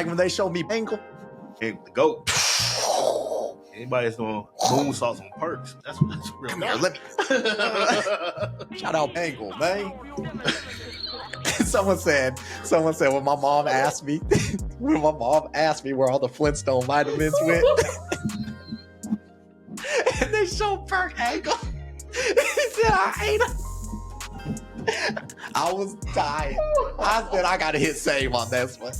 Like when they showed me Angle. And the GOAT. Anybody that's doing moonsaults on perks, that's real. Come here, let me. Shout out Angle, man. Someone said when my mom asked me where all the Flintstone vitamins went, and they showed Perk Angle. He said, I hate him. I was dying. I said, I gotta hit save on this one.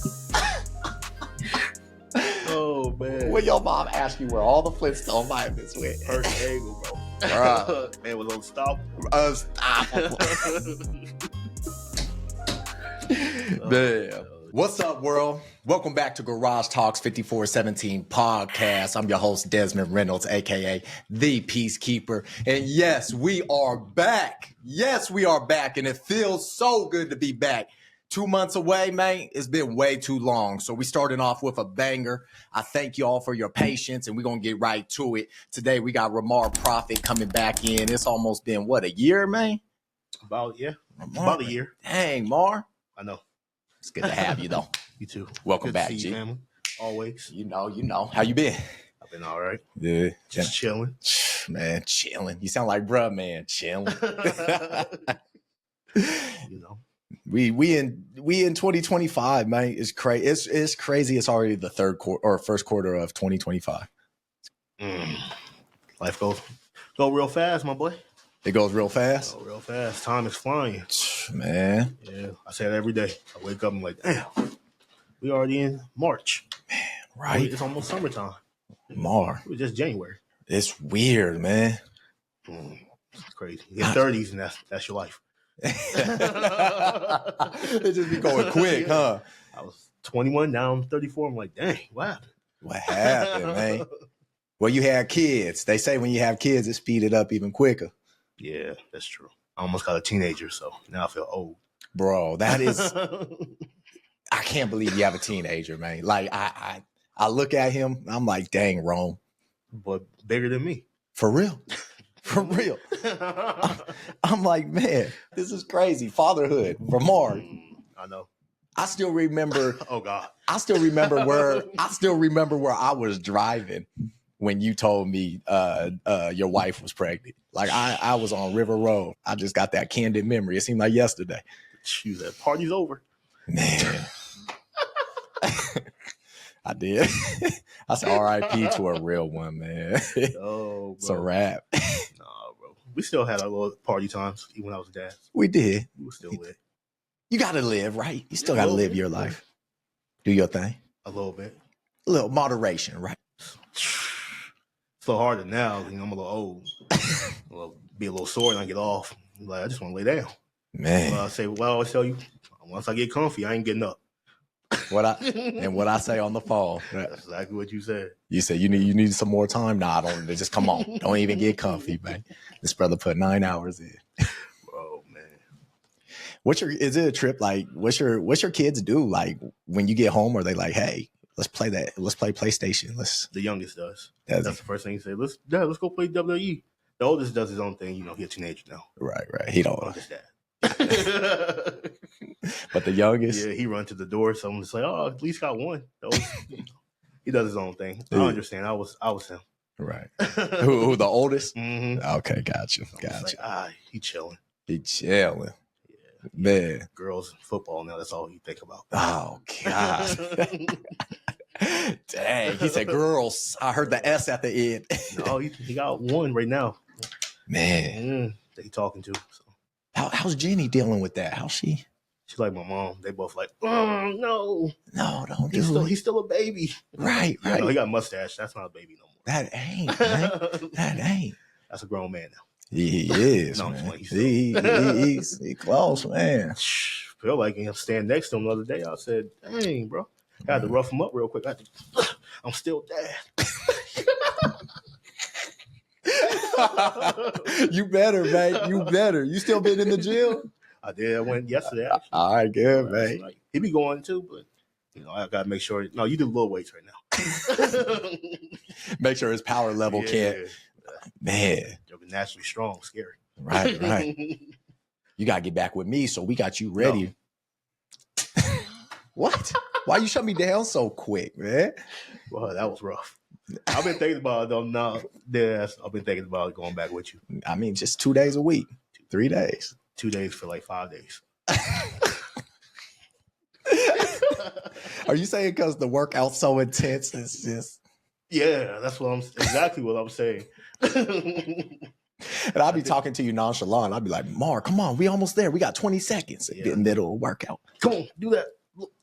Oh man. When your mom asked you where all the Flintstone vitamins went. Perk Angle, bro. Bruh. Man was unstoppable. Unstoppable. Damn. What's up, world? Welcome back to Garage Talks 5417 podcast. I'm your host, Desmond Reynolds, aka The Peacekeeper. And yes, we are back. Yes, we are back. And it feels so good to be back. 2 months away, man. It's been way too long. So we starting off with a banger. I thank you all for your patience, and we're going to get right to it. Today, we got Ramar Prophet coming back in. It's almost been, what, a year, man? About a year. Dang, Mar. I know. It's good to have you, though. You too. Welcome good back, to see G. you, family. Always. You know. How you been? I've been all right. Good. Just chilling. Man, chilling. You sound like bruh, man. Chilling. You know. We in 2025, man. It's crazy. It's crazy. It's already the first quarter of 2025. Life goes real fast, my boy. It goes real fast. Real fast. Time is flying, man. Yeah, I say that every day. I wake up and I'm like, damn, we already in March. Man, right? It's almost summertime. It was just January. It's weird, man. It's crazy. You get 30s and that's your life. It just be going quick, huh? I was 21, now I'm 34. I'm like, dang, what happened? What happened, man? Well, you had kids. They say when you have kids, it speed it up even quicker. Yeah, that's true. I almost got a teenager, so now I feel old. Bro, that is... I can't believe you have a teenager, man. Like, I look at him, I'm like, dang, Rome. But bigger than me. For real. For real. I'm like, man, this is crazy. Fatherhood. Ramar. I know. I still remember. Oh God. I still remember where I was driving when you told me your wife was pregnant. Like I was on River Road. I just got that candid memory. It seemed like yesterday. She said, party's over. Man. I did. I said R.I.P. to a real one, man. Oh, bro. It's a wrap. Nah, bro. We still had our little party times, even when I was dad. We did. We were still lit. You got to live, right? You still got to live your life. Do your thing. A little bit. A little moderation, right? It's a little harder now. You know, I'm a little old. Be a little sore and I get off. Like, I just want to lay down. Man. I always tell you, once I get comfy, I ain't getting up. What I say on the phone. That's exactly what you said. You said you need some more time. Nah, I don't. Just come on. Don't even get comfy, man. This brother put 9 hours in. Oh man. Is it a trip? Like, what's your kids do? Like when you get home, are they like, hey, let's play PlayStation. The youngest does. That's the first thing he said. Let's go play WWE. The oldest does his own thing. You know, he's a teenager now. Right. He don't. Understand. But the youngest, yeah, he run to the door. Someone's like, "Oh, at least got one." He does his own thing. I understand. I was him. Right. Who the oldest? Mm-hmm. Okay, gotcha. Like, he chilling. Yeah, man. Girls and football now. That's all you think about. Oh God. Dang. He said girls. I heard the S at the end. No, he got one right now. Man, that he talking to. So. How's Jenny dealing with that? How's she? She's like my mom. They both like, oh, no. No, don't do it. He's still a baby. Right. No, he got a mustache. That's not a baby no more. That ain't, man. That ain't. That's a grown man now. He is, no, man. He's close, man. Feel like him standing next to him the other day. I said, dang, bro. I had to rough him up real quick. I'm still dad. You better, man. You better. You still been in the gym? I did. I went yesterday. Actually. All right, good, man. Like, he be going too, but I gotta make sure. No, you do little weights right now. Make sure his power level can't. Man, you're naturally strong. Scary. Right. You gotta get back with me, so we got you ready. What? Why you shut me down so quick, man? Well, that was rough. I've been thinking about it though. Now, I've been thinking about going back with you. I mean, just 2 days a week, 3 days. 2 days for like 5 days. Are you saying because the workout's so intense? It's just. Yeah, that's exactly what I'm saying. And I'll be talking to you nonchalant. I'll be like, Mar, come on, we almost there. We got 20 seconds in the middle of workout. Come on, do that.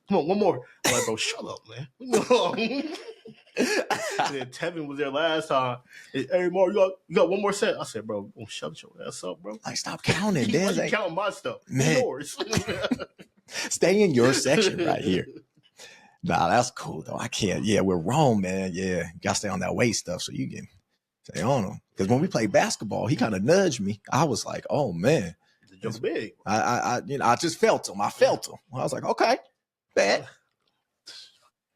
Come on, one more. I'm like, bro, shut up, man. And then Tevin was there last time. Hey, Mar, you got one more set. I said, bro, shut your ass up, bro. Like, stop counting. Why you counting my stuff? Man. Yours. Stay in your section right here. Nah, that's cool though. I can't. Yeah, we're wrong, man. Yeah, you gotta stay on that weight stuff so you can stay on them. Because when we played basketball, he kind of nudged me. I was like, oh man, it's big. I just felt him. I felt him. I was like, okay, bad.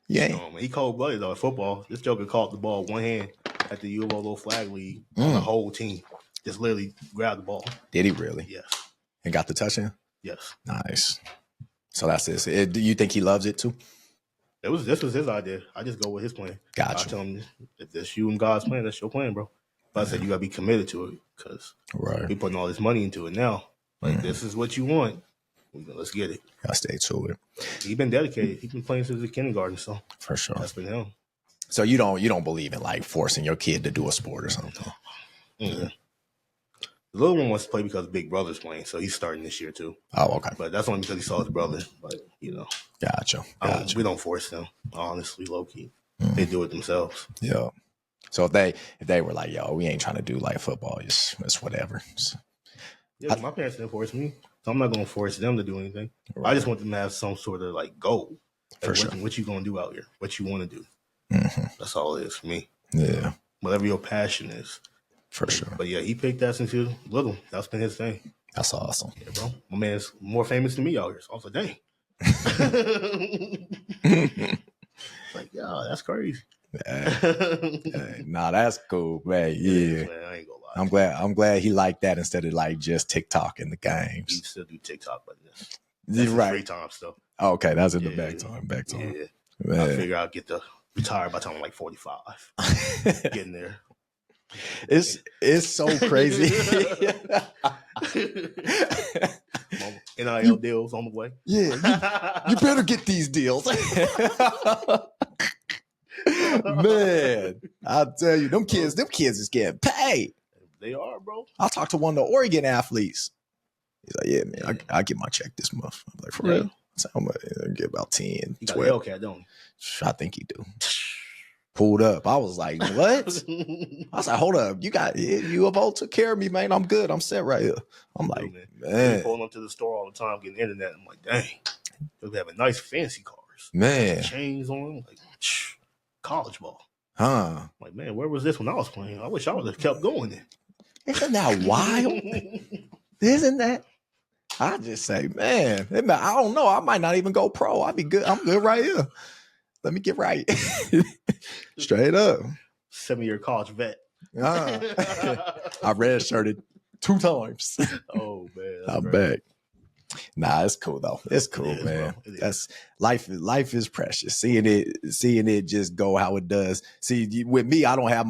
Yeah, he cold blooded though. At football, this joker caught the ball one hand at the U of O little flag league on the whole team. Just literally grabbed the ball. Did he really? Yes. And got the touchdown? Yes. Nice. So that's it. Do you think he loves it too? This was his idea. I just go with his plan. Gotcha. I tell him if that's you and God's plan, that's your plan, bro. But I said you gotta be committed to it because we putting all this money into it now. Like this is what you want. Let's get it. Gotta stay to it. He's been dedicated. He's been playing since the kindergarten, so for sure that's been him. So you don't believe in like forcing your kid to do a sport or something? Mm-hmm. The little one wants to play because Big Brother's playing, so he's starting this year too. Oh, okay. But that's only because he saw his brother. But Gotcha. We don't force them. Honestly, low key, they do it themselves. Yeah. So if they were like, yo, we ain't trying to do like football, it's whatever. Yeah, my parents didn't force me, so I'm not gonna force them to do anything. Right. I just want them to have some sort of like goal. For sure. What you gonna do out here? What you want to do? Mm-hmm. That's all it is for me. Yeah. Whatever your passion is. For sure. But yeah, he picked that since he was little. That's been his thing. That's awesome. Yeah, bro. My man's more famous than me out here. So I was like, dang. Like, yeah, that's crazy. Nah, that's cool, man. Yeah. Man, I ain't gonna lie. I'm glad he liked that instead of like just TikTok in the games. He still do TikTok, but that's right. Free time stuff. Oh, okay, that's in the back time. Yeah. Man. I figure I'll get to retire by the time I'm like 45. Getting there. It's so crazy. NIL deals on the way. Yeah, you better get these deals. Man, I'll tell you, them kids is getting paid. They are, bro. I talked to one of the Oregon athletes. He's like, yeah, man, I get my check this month. I'm like, for real? So I'm gonna get about 10, you got 12. Hellcat, don't you? I think he do. Pulled up. I was like, what? I was like, hold up. You of O took care of me, man. I'm good. I'm set right here. I'm like, man. Pulling up to the store all the time, getting internet. I'm like, dang. They have a nice fancy cars. Man. Chains on them. Like, college ball. Huh. I'm like, man, where was this when I was playing? I wish I would have kept going then. Isn't that wild? Isn't that? I just say, man, I don't know. I might not even go pro. I'll be good. I'm good right here. Let me get right. Straight up. 7-year college vet. I redshirted 2 times. Oh, man. I'm back. Nah, it's cool though. It's cool, man. That's life. Life is precious. Seeing it just go how it does. See, with me, I don't have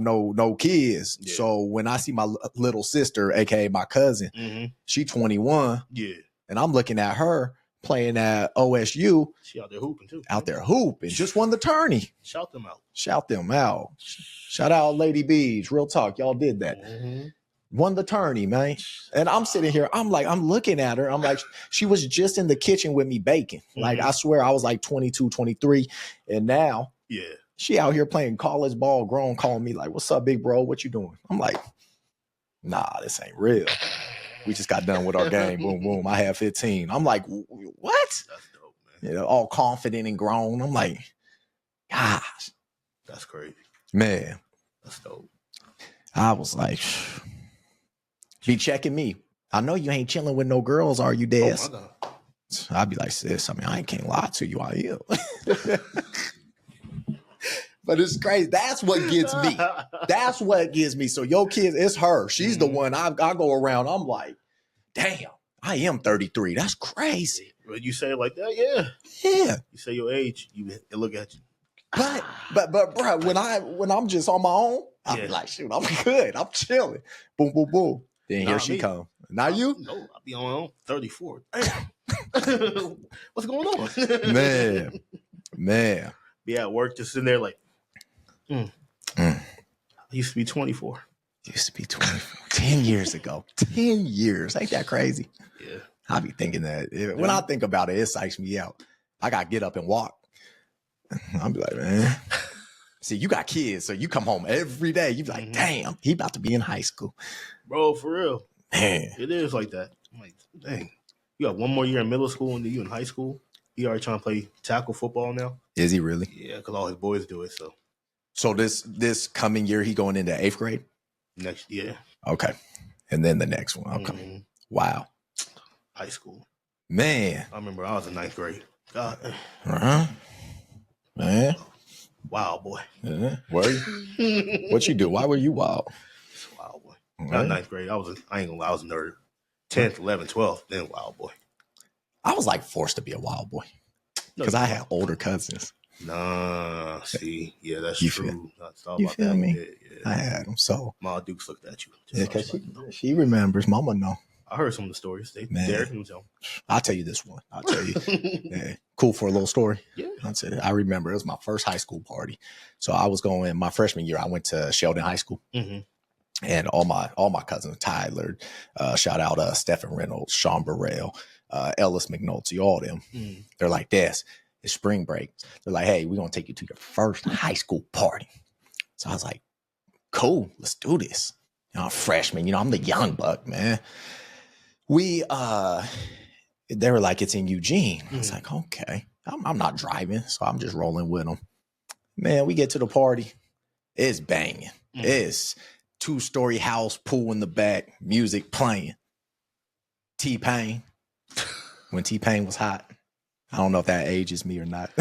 no kids. Yeah. So when I see my little sister, aka my cousin, she 21. Yeah. And I'm looking at her playing at OSU. She out there hooping too. Out there hooping. Just won the tourney. Shout them out. Shout out Lady Bees. Real talk. Y'all did that. Won the tourney, man. And I'm sitting here. I'm looking at her. I'm like, she was just in the kitchen with me baking. Like, I swear I was like 22, 23. And now she out here playing college ball, grown, calling me like, what's up, big bro? What you doing? I'm like, nah, this ain't real. We just got done with our game. Boom, boom. I have 15. I'm like, what? That's dope, man. You know, all confident and grown. I'm like, gosh. That's crazy. Man. That's dope. I was like, be checking me. I know you ain't chilling with no girls, are you, Des? Oh, my God. I'd be like, sis, I mean, I can't lie to you. I am. But it's crazy. That's what gets me. That's what gets me. So your kids, it's her. She's the one I go around. I'm like, damn, I am 33. That's crazy. When you say it like that, yeah. Yeah. You say your age, they look at you. But bro, when I'm just on my own, I'll be like, shoot, I'm good. I'm chilling. Boom, boom, boom. Then here she come. Now you? No, I'll be on my own. 34. Damn. What's going on? Man. Be at work just sitting there like, I used to be 24. Used to be 24. 10 years ago. 10 years. Ain't that crazy? Yeah. I be thinking that. When I think about it, it psychs me out. I got to get up and walk. I'll be like, man. See, you got kids, so you come home every day. You be like, damn, he about to be in high school. Bro, for real. Man. It is like that. I'm like, dang. You got one more year in middle school and then you in high school. He already trying to play tackle football now. Is he really? Yeah, because all his boys do it. So this coming year, he going into 8th grade? Next year. Okay. And then the next one. Okay. Wow. High school. Man. I remember I was in 9th grade. God. Uh-huh. Man. Wow, boy. Were you? What you do? Why were you wild? Wild boy. Not 9th grade. I ain't gonna lie, I was a nerd. 10th, 11th, 12th, then wild boy. I was like forced to be a wild boy. Because I had older cousins. Nah, see, yeah, that's you true. You feel me? Yeah. I had them. So Ma Dukes looked at you. Yeah, because she remembers. Mama know. I heard some of the stories. I'll tell you this one. I'll tell you. Yeah. Cool for a little story. Yeah. I remember it was my first high school party. So I was going my freshman year. I went to Sheldon High School. And all my cousins, Tyler, shout out Stephen Reynolds, Sean Burrell, Ellis McNulty, all them. They're like, Des, it's spring break. They're like, hey, we're gonna take you to your first high school party. So I was like, cool, let's do this. I'm a freshman, I'm the young buck, man. They were like, it's in Eugene. I was like, okay, I'm not driving, so I'm just rolling with them. Man, we get to the party. It's banging. It's 2-story house, pool in the back, music playing. T-Pain. When T-Pain was hot. I don't know if that ages me or not.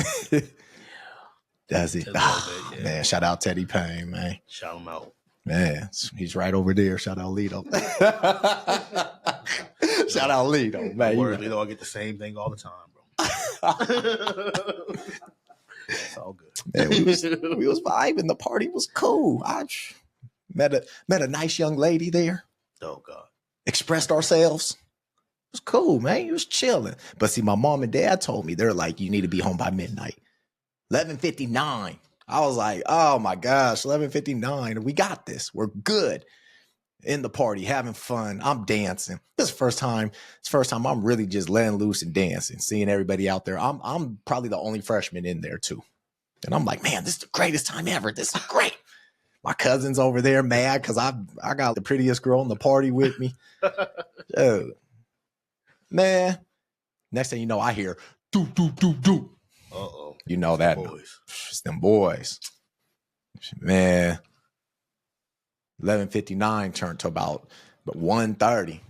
Does it? Yeah. Man, shout out Teddy Payne, man. Shout him out. Man, he's right over there. Shout out Lito. Shout out Lito, man. Lito, I get the same thing all the time, bro. It's all good. Man, we was vibing. The party was cool. I met a nice young lady there. Oh God. Expressed ourselves. It was cool, man. It was chilling. But see, my mom and dad told me, they're like, you need to be home by midnight. 11:59. I was like, oh my gosh, 11:59. We got this. We're good. In the party, having fun. I'm dancing. This is the first time I'm really just letting loose and dancing, seeing everybody out there. I'm probably the only freshman in there too. And I'm like, man, this is the greatest time ever. This is great. My cousin's over there mad because I got the prettiest girl in the party with me. Dude. Man. Next thing you know, I hear do do do do. Uh-oh. You know that. Boys. It's them boys. Man. 11:59 turned to about 1:30.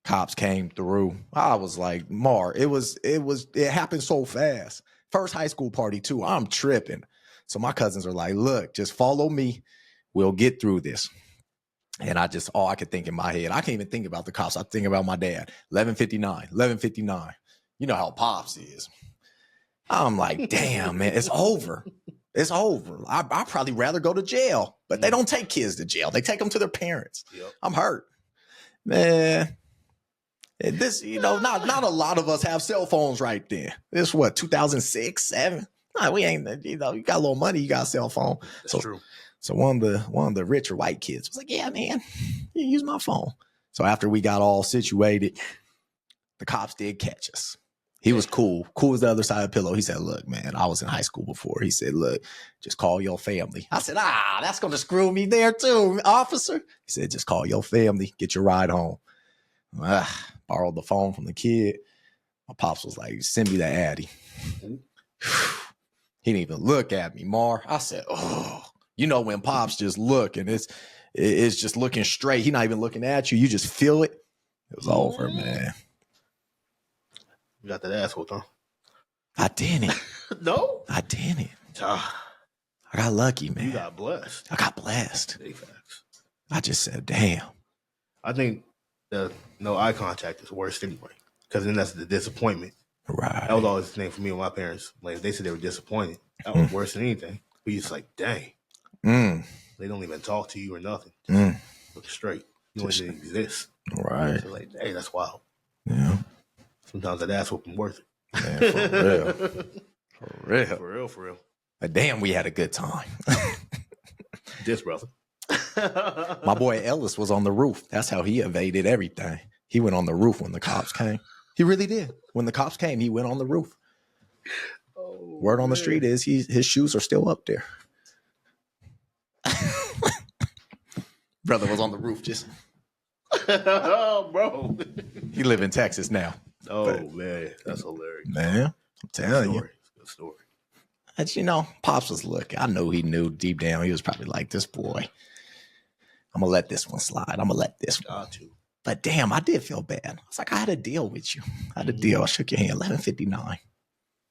Cops came through. I was like, Mar, it happened so fast. First high school party too. I'm tripping. So my cousins are like, look, just follow me. We'll get through this. And I could think in my head. I can't even think about the cops. I think about my dad. 11:59. You know how Pops is. I'm like, damn, man, it's over. It's over. I'd probably rather go to jail, but they don't take kids to jail. They take them to their parents. Yep. I'm hurt, man. This, not a lot of us have cell phones right then. This what, 2006, 7? Nah, we ain't. You got a little money, you got a cell phone. That's true. So one of the richer white kids was like, yeah, man, you use my phone. So after we got all situated, the cops did catch us. He was cool as the other side of the pillow. He said, look, man, I was in high school before. He said, look, just call your family. I said, that's going to screw me there too, officer. He said, just call your family, get your ride home. Borrowed the phone from the kid. My pops was like, send me the Addy. He didn't even look at me, Mar. I said, oh, when Pops just look and it's just looking straight. He not even looking at you. You just feel it. It was over, man. You got that ass whooped, huh? I didn't. No? I didn't. I got lucky, man. You got blessed. I got blessed. Big facts. I just said, damn. I think the no eye contact is worse anyway. because then that's the disappointment. Right. That was always the thing for me and my parents. Like, if they said they were disappointed, that was worse than anything. But you're just like, dang. They don't even talk to you or nothing. Just look straight. You don't even exist. Right. So like, hey, that's wild. Yeah. Sometimes that ass whooping worth it. Man, for real. For real. For real, for real. But damn, we had a good time. This brother. My boy Ellis was on the roof. That's how he evaded everything. He went on the roof when the cops came. He really did. When the cops came, he went on the roof. Word on the street is his shoes are still up there. Brother was on the roof just. Oh, bro. He live in Texas now. Oh, man. That's hilarious. Man, I'm telling you. Good story. And you know, Pops was looking. I know he knew deep down. He was probably like, this boy, I'm going to let this one slide. I'm going to let this one. Got to. But damn, I did feel bad. I was like, I had a deal with you. I had a deal. I shook your hand, 11:59.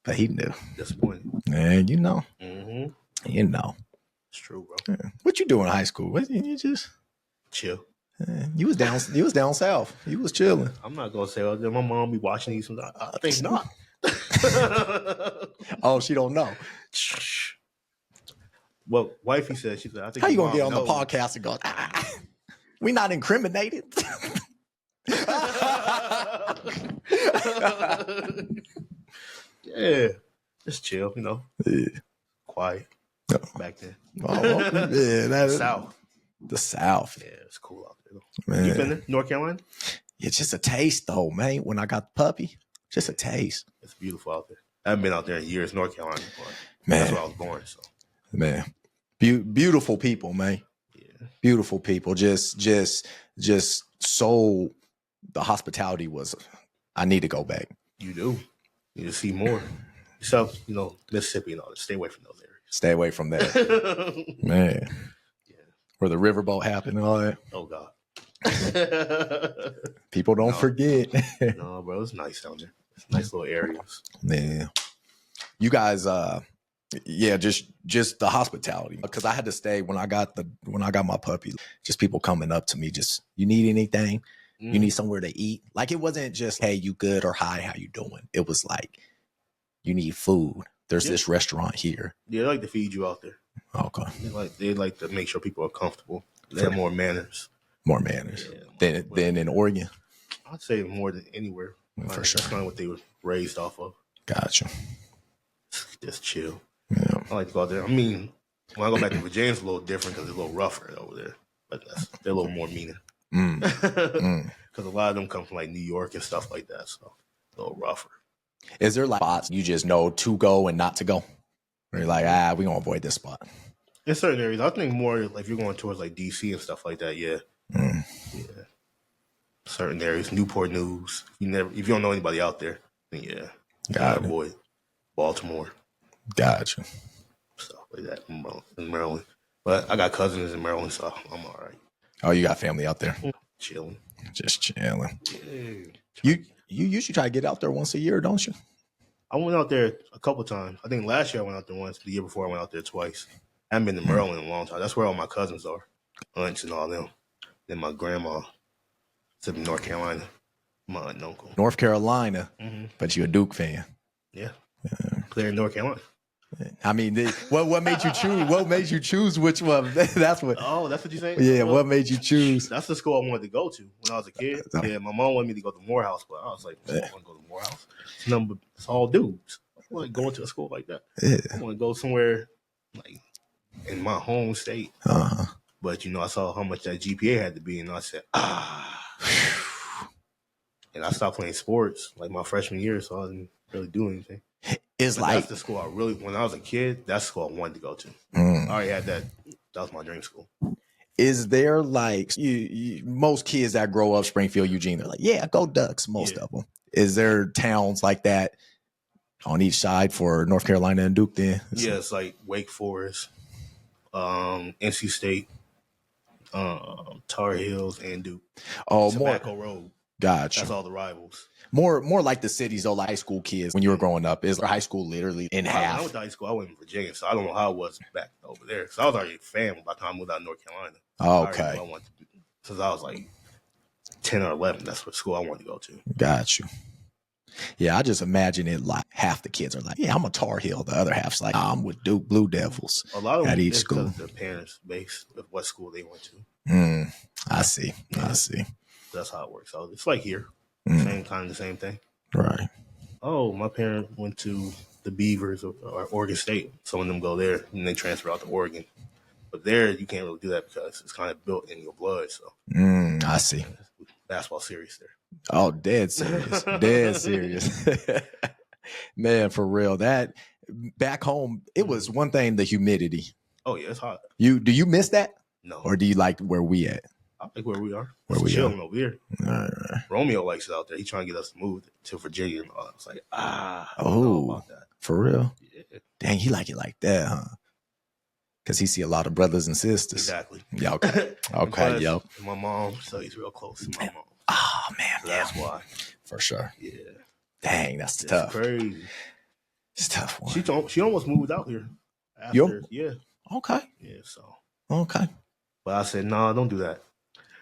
But he knew. Disappointed. Man, you know. Mm-hmm. You know. It's true, bro. Yeah. What you do in high school? What, you just chill. You was down south. You was chilling. I'm not gonna say my mom be watching these. I think not. Oh, she don't know. Well, wifey said, she said, I think. How you gonna get on the podcast and go, we not incriminated? Yeah, just chill, you know. Yeah. Quiet. Back then. Oh, yeah, that's South. The South. Yeah, it's cool out there. Man. You been there, North Carolina? It's just a taste, though, man. When I got the puppy, just a taste. It's beautiful out there. I haven't been out there in years, North Carolina, but man, that's where I was born. So, man, beautiful people, man. Yeah, beautiful people. Just so the hospitality was. I need to go back. You do. You need to see more. So, you know, Mississippi and all that. Stay away from those areas. Stay away from that, man. Yeah, where the riverboat happened and all that. Oh God. People don't forget. No, bro, it's nice down there. It's nice little areas. Man, you guys, yeah, just the hospitality. Because I had to stay when I got my puppy. Just people coming up to me, just you need anything, you need somewhere to eat. Like it wasn't just hey, you good or hi, how you doing. It was like you need food. There's this restaurant here. Yeah, they like to feed you out there. Okay. They like to make sure people are comfortable. They have more manners. More manners than in Oregon. I'd say more than anywhere. For sure. That's kind of what they were raised off of. Gotcha. Just chill. Yeah. I like to go out there. I mean, when I go back to Virginia, it's a little different because it's a little rougher over there. But they're a little more meaner. Because a lot of them come from like New York and stuff like that. So a little rougher. Is there like spots you just know to go and not to go? Or you're like, we're going to avoid this spot. In certain areas. I think more like if you're going towards like DC and stuff like that, yeah. Yeah. Certain areas. Newport News. If you don't know anybody out there, then yeah. Got it. Avoid Baltimore. Gotcha. Stuff like that in Maryland. But I got cousins in Maryland, so I'm all right. Oh, you got family out there? Chilling. Just chilling. Yeah. You usually try to get out there once a year, don't you? I went out there a couple times. I think last year I went out there once. The year before I went out there twice. I haven't been to Maryland in a long time. That's where all my cousins are. Aunts and all them. Then my grandma is in North Carolina. My aunt and uncle. North Carolina, but you a Duke fan. Yeah. They're in North Carolina. I mean, what made you choose? What made you choose which one? That's what. Oh, that's what you saying? Yeah, well, what made you choose? That's the school I wanted to go to when I was a kid. Yeah, my mom wanted me to go to Morehouse, but I was like, I don't want to go to Morehouse. It's all dudes. I want to go into a school like that. Yeah. I want to go somewhere like in my home state. But, you know, I saw how much that GPA had to be, and I said, and I stopped playing sports like my freshman year, so I didn't really do anything. It's but like that's the school when I was a kid, that's the school I wanted to go to. I already had that. That was my dream school. Is there like most kids that grow up Springfield, Eugene, they're like, yeah, go Ducks, most of them. Is there towns like that on each side for North Carolina and Duke then? It's like Wake Forest, NC State, Tar Heels, and Duke. Oh, Tobacco Road. Gotcha. That's all the rivals. More like the cities, though, like high school kids when you were growing up. Is high school literally in half? When I went to high school, I went in Virginia, so I don't know how it was back over there. So I was already a fan by the time I moved out to North Carolina. Oh, okay. Since I was like 10 or 11, that's what school I wanted to go to. Got you. Yeah, I just imagine it like half the kids are like, yeah, I'm a Tar Heel. The other half's like, I'm with Duke Blue Devils A lot of at them each is because school. of their parents based of what school they went to. I see. Yeah. I see. That's how it works. So it's like here, same kind of the same thing. Right. Oh, my parents went to the Beavers or Oregon State. Some of them go there and they transfer out to Oregon. But there, you can't really do that because it's kind of built in your blood. So I see. basketball serious there. Oh, dead serious. Dead serious. Man, for real. That back home, it was one thing, the humidity. Oh yeah, it's hot. Do you miss that? No. Or do you like where we at? I like where we are. Where we chilling are. over here. Romeo likes it out there. He's trying to get us to move to Virginia and all that. I was like, I don't know about that. For real? Yeah. Dang, he like it like that, huh? Because he see a lot of brothers and sisters. Exactly. Yeah, okay. Okay, yep. My mom, so he's real close to my mom. Oh, man. So that's why. For sure. Yeah. Dang, that's tough. Crazy. It's a tough one. She almost moved out here. Yeah. Okay. Yeah, so. Okay. But I said, no, don't do that.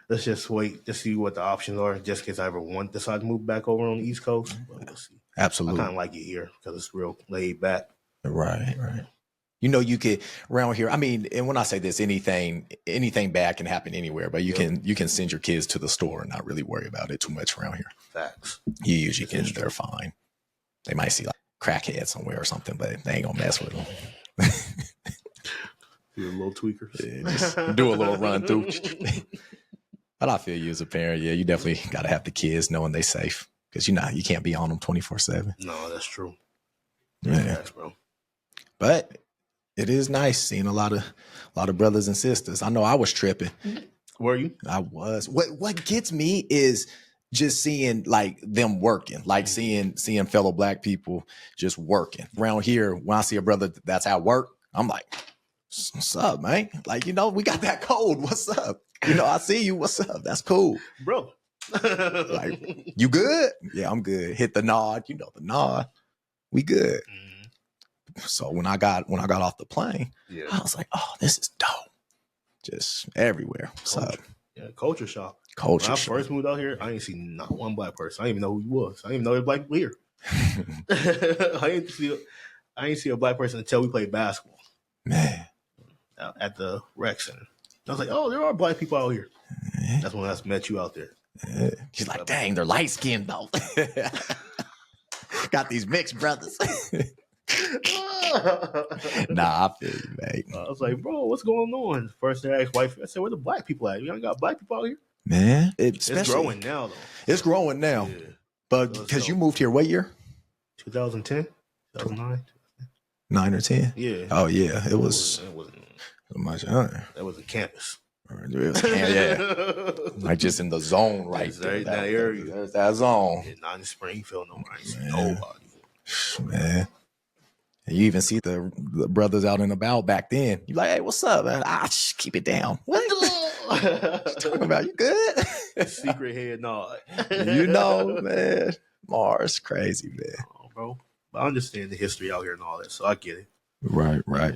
Let's just wait to see what the options are, just in case I ever decide to move back over on the East Coast. But we'll see. Absolutely. I kind of like it here because it's real laid back. Right. You know, you could around here. I mean, and when I say this, anything bad can happen anywhere, but you can send your kids to the store and not really worry about it too much around here. Facts. You usually can. They're fine. They might see like crackhead somewhere or something, but they ain't gonna mess with them. Do a little tweakers. Yeah, just do a little run through. But I feel you as a parent. Yeah, you definitely got to have the kids knowing they safe because you can't be on them 24/7. No, that's true. Yeah, Facts, bro. But it is nice seeing a lot of brothers and sisters. I know I was tripping. Were you? I was. What gets me is just seeing like them working, like seeing fellow black people just working. Around here, when I see a brother that's at work, I'm like, what's up, man? Like, we got that code. What's up? I see you. What's up? That's cool. Bro. Like, you good? Yeah, I'm good. Hit the nod. The nod. We good. So when I got off the plane, I was like, oh, this is dope. Just everywhere. What's up? Yeah, culture shock. When I first moved out here, I didn't see not one black person. I didn't even know who he was. I didn't even know there were black people here. I didn't see a black person until we played basketball. Man. At the rec center. I was like, oh, there are black people out here. That's when I met you out there. She's like, dang, they're light skinned though. Got these mixed brothers. Nah, I feel you, mate. I was like, bro, what's going on? First I asked wife, I said, where the black people at? You ain't got black people out here? Man, it's growing now, though. It's growing now. Yeah. But because you moved here what year? 2010? 2009? 9 or 10? Yeah. Oh, yeah. It wasn't much younger. That was a campus. Yeah. Like just in the zone right there. That area. There's that zone. Yeah, not in Springfield, no more. I ain't see nobody. Man. And you even see the brothers out and about back then. You like, hey, what's up, man? Keep it down. What you talking about? You good? Secret head nod. Man. Mars, crazy, man. Oh, bro. But I understand the history out here and all that, so I get it. Right.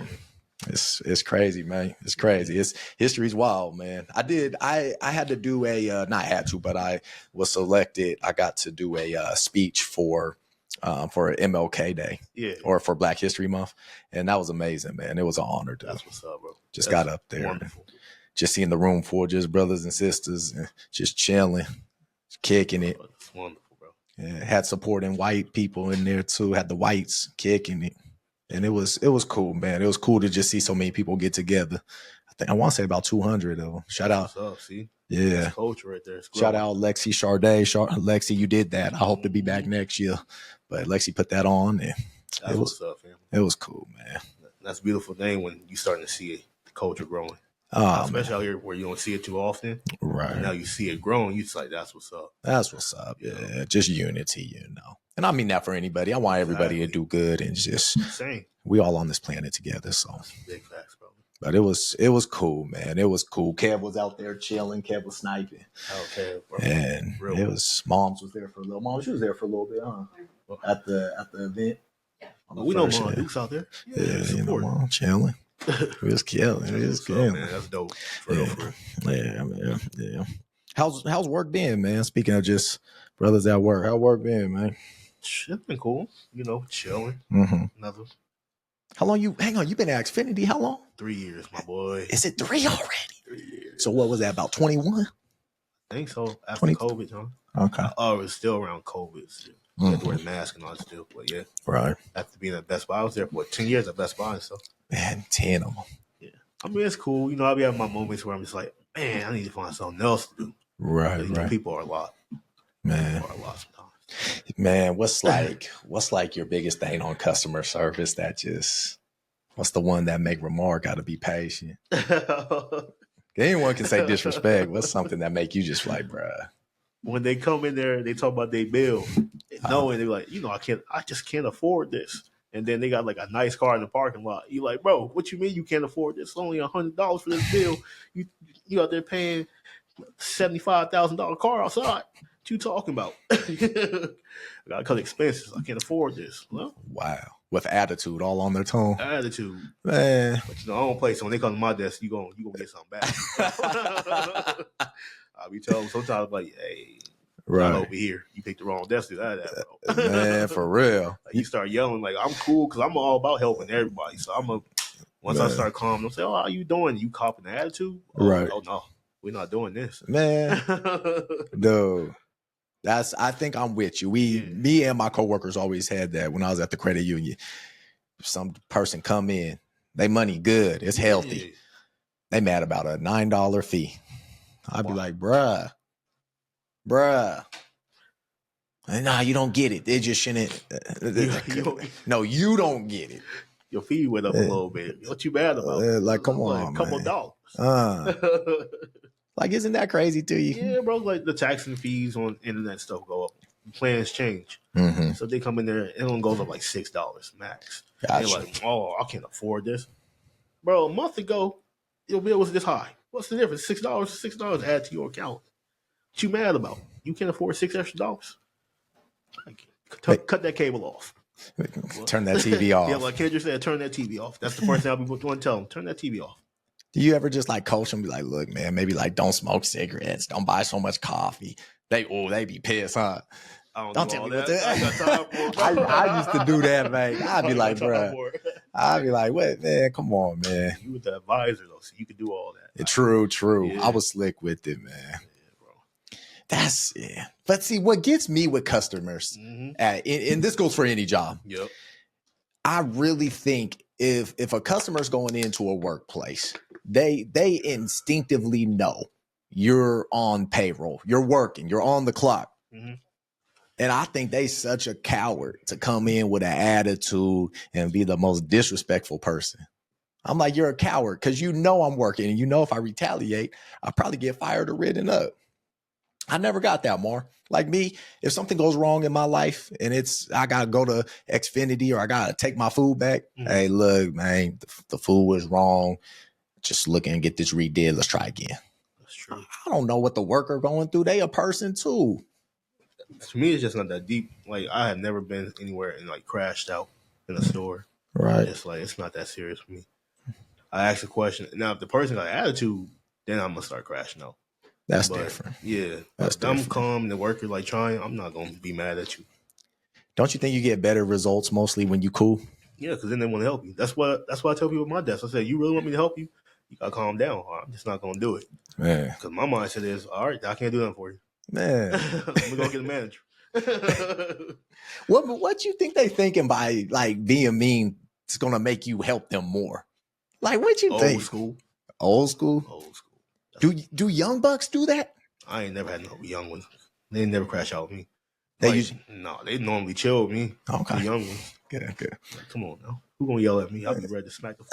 It's crazy, man. It's crazy. History's wild, man. I had to do not had to, but I was selected. I got to do a speech for MLK Day, or for Black History Month, and that was amazing, man. It was an honor. That's what's up, bro. Just got up there, wonderful. Just seeing the room full, just brothers and sisters, and just chilling, kicking it. That's wonderful, bro. Yeah, had supporting white people in there too. Had the whites kicking it, and it was cool, man. It was cool to just see so many people get together. I want to say about 200 of them. Shout out. What's up, see? Yeah. That's culture right there. Shout out Lexi Charday. Lexi, you did that. I hope to be back next year. But Lexi put that on. And that's what's up, fam. It was cool, man. That's a beautiful thing when you starting to see the culture growing. Especially out here where you don't see it too often. Right. And now you see it growing. You just like, that's what's up. That's what's up. Yeah. Just unity, And I mean that for anybody. I want everybody to do good and just same. We all on this planet together. So big facts, bro. But it was cool, man. It was cool. Kev was out there chilling. Kev was sniping. Okay, bro. And it was Moms was there for a little. Mom, she was there for a little bit, huh? At the event. We know Mom Duke's out there. Yeah, Mom chilling. We was killing. We was killing. Man, that's dope. For real. Yeah, man. Yeah. How's work been, man? Speaking of just brothers at work, how work been, man? It's been cool. You know, chilling. Mm-hmm. Another How long you? Hang on, you been at Xfinity? How long? 3 years, my boy. Is it 3 already? 3 years. So what was that? About 21? I think so. After 20. COVID, huh? Okay. Oh, it was still around COVID. So you had to wear the mask and all that still. But yeah, Right. after being at Best Buy, I was there for 10 years at Best Buy. So Man, 10 of them. yeah, I mean it's cool. You know, I'll be having my moments where I'm just like, man, I need to find something else to do. Right, You know, people are a lot. Man. People are a lot sometimes. Man, what's like your biggest thing on customer service that just what's the one that make Ramar gotta be patient? Anyone can say disrespect. What's something that make you just like, bruh? When they come in there, they talk about their bill, knowing they're like, you know, I just can't afford this. And then they got like a nice car in the parking lot. You like, bro, what you mean you can't afford this? It's only $100 for this bill. You out there paying $75,000 car outside. What you talking about? I gotta cut expenses. I can't afford this. Well, Wow. With attitude all on their tongue. attitude. Man. But you know, I don't play. So when they come to my desk, you gonna get something back. I'll be telling them sometimes like, hey, right over here, you picked the wrong desk to that, bro. Man, for real. Like, you start yelling like, I'm cool because I'm all about helping everybody. So once I start calm, they'll say, oh, how you doing? You copping the attitude? Right. Oh no, we're not doing this. Man. Dude. I think I'm with you. Me and my coworkers always had that when I was at the credit union. Some person come in, they money good, it's healthy. Yeah. They mad about a $9 fee. I'd be like, bruh. Nah, you don't get it. They just shouldn't. No, you don't get it. Your fee went up a little bit. What you mad about? Like, come on, a couple dollars. Like, isn't that crazy to you? Yeah, bro. Like the tax and fees on internet stuff go up. Plans change. Mm-hmm. So they come in there, it only goes up like $6 max. Gotcha. They're like, oh, I can't afford this. Bro, a month ago, your bill was this high. What's the difference? $6 add to your account. What you mad about? You can't afford $6 extra. Cut that cable off. Turn that TV off. Yeah, like Kendra said, turn that TV off. That's the first thing I'll be going to tell them. Turn that TV off. Do you ever just like coach them, be like, look, man, maybe like don't smoke cigarettes, don't buy so much coffee. They be pissed, huh? Don't tell me what to I used to do that, man. I'd be like, bro. I'd be like, what, man? Come on, man. You with the advisor though, so you could do all that. True. Yeah. I was slick with it, man. Yeah, bro. That's But see, what gets me with customers, and this goes for any job. Yep. I really think if a customer's going into a workplace, they instinctively know you're on payroll, you're working, you're on the clock. Mm-hmm. And I think they such a coward to come in with an attitude and be the most disrespectful person. I'm like, you're a coward because you know I'm working and you know if I retaliate, I'll probably get fired or written up. I never got that, Mar. Like me, if something goes wrong in my life and I got to go to Xfinity or I got to take my food back. Mm-hmm. Hey, look, man, the food was wrong. Just looking and get this redid. Let's try again. That's true. I don't know what the worker going through. They a person too. To me, it's just not that deep. Like I have never been anywhere and like crashed out in a store. Right. It's like, it's not that serious for me. I ask a question. Now, if the person got an attitude, then I'm going to start crashing out. That's different. Yeah. If I'm calm and the worker like trying, I'm not going to be mad at you. Don't you think you get better results mostly when you cool? Yeah, because then they want to help you. That's why I tell people at my desk. I said, you really want me to help you? You got to calm down. Or I'm just not going to do it. Man. Because my mindset is, all right, I can't do nothing for you. Man. I'm going to get a manager. What you think they thinking by like being mean is going to make you help them more? Like, what you think? Old school? Do young bucks do that? I ain't never had no young ones. They never crash out with me. They normally chill with me. Okay. The young ones. Good. Like, come on now. Who gonna yell at me? I'll be ready to smack the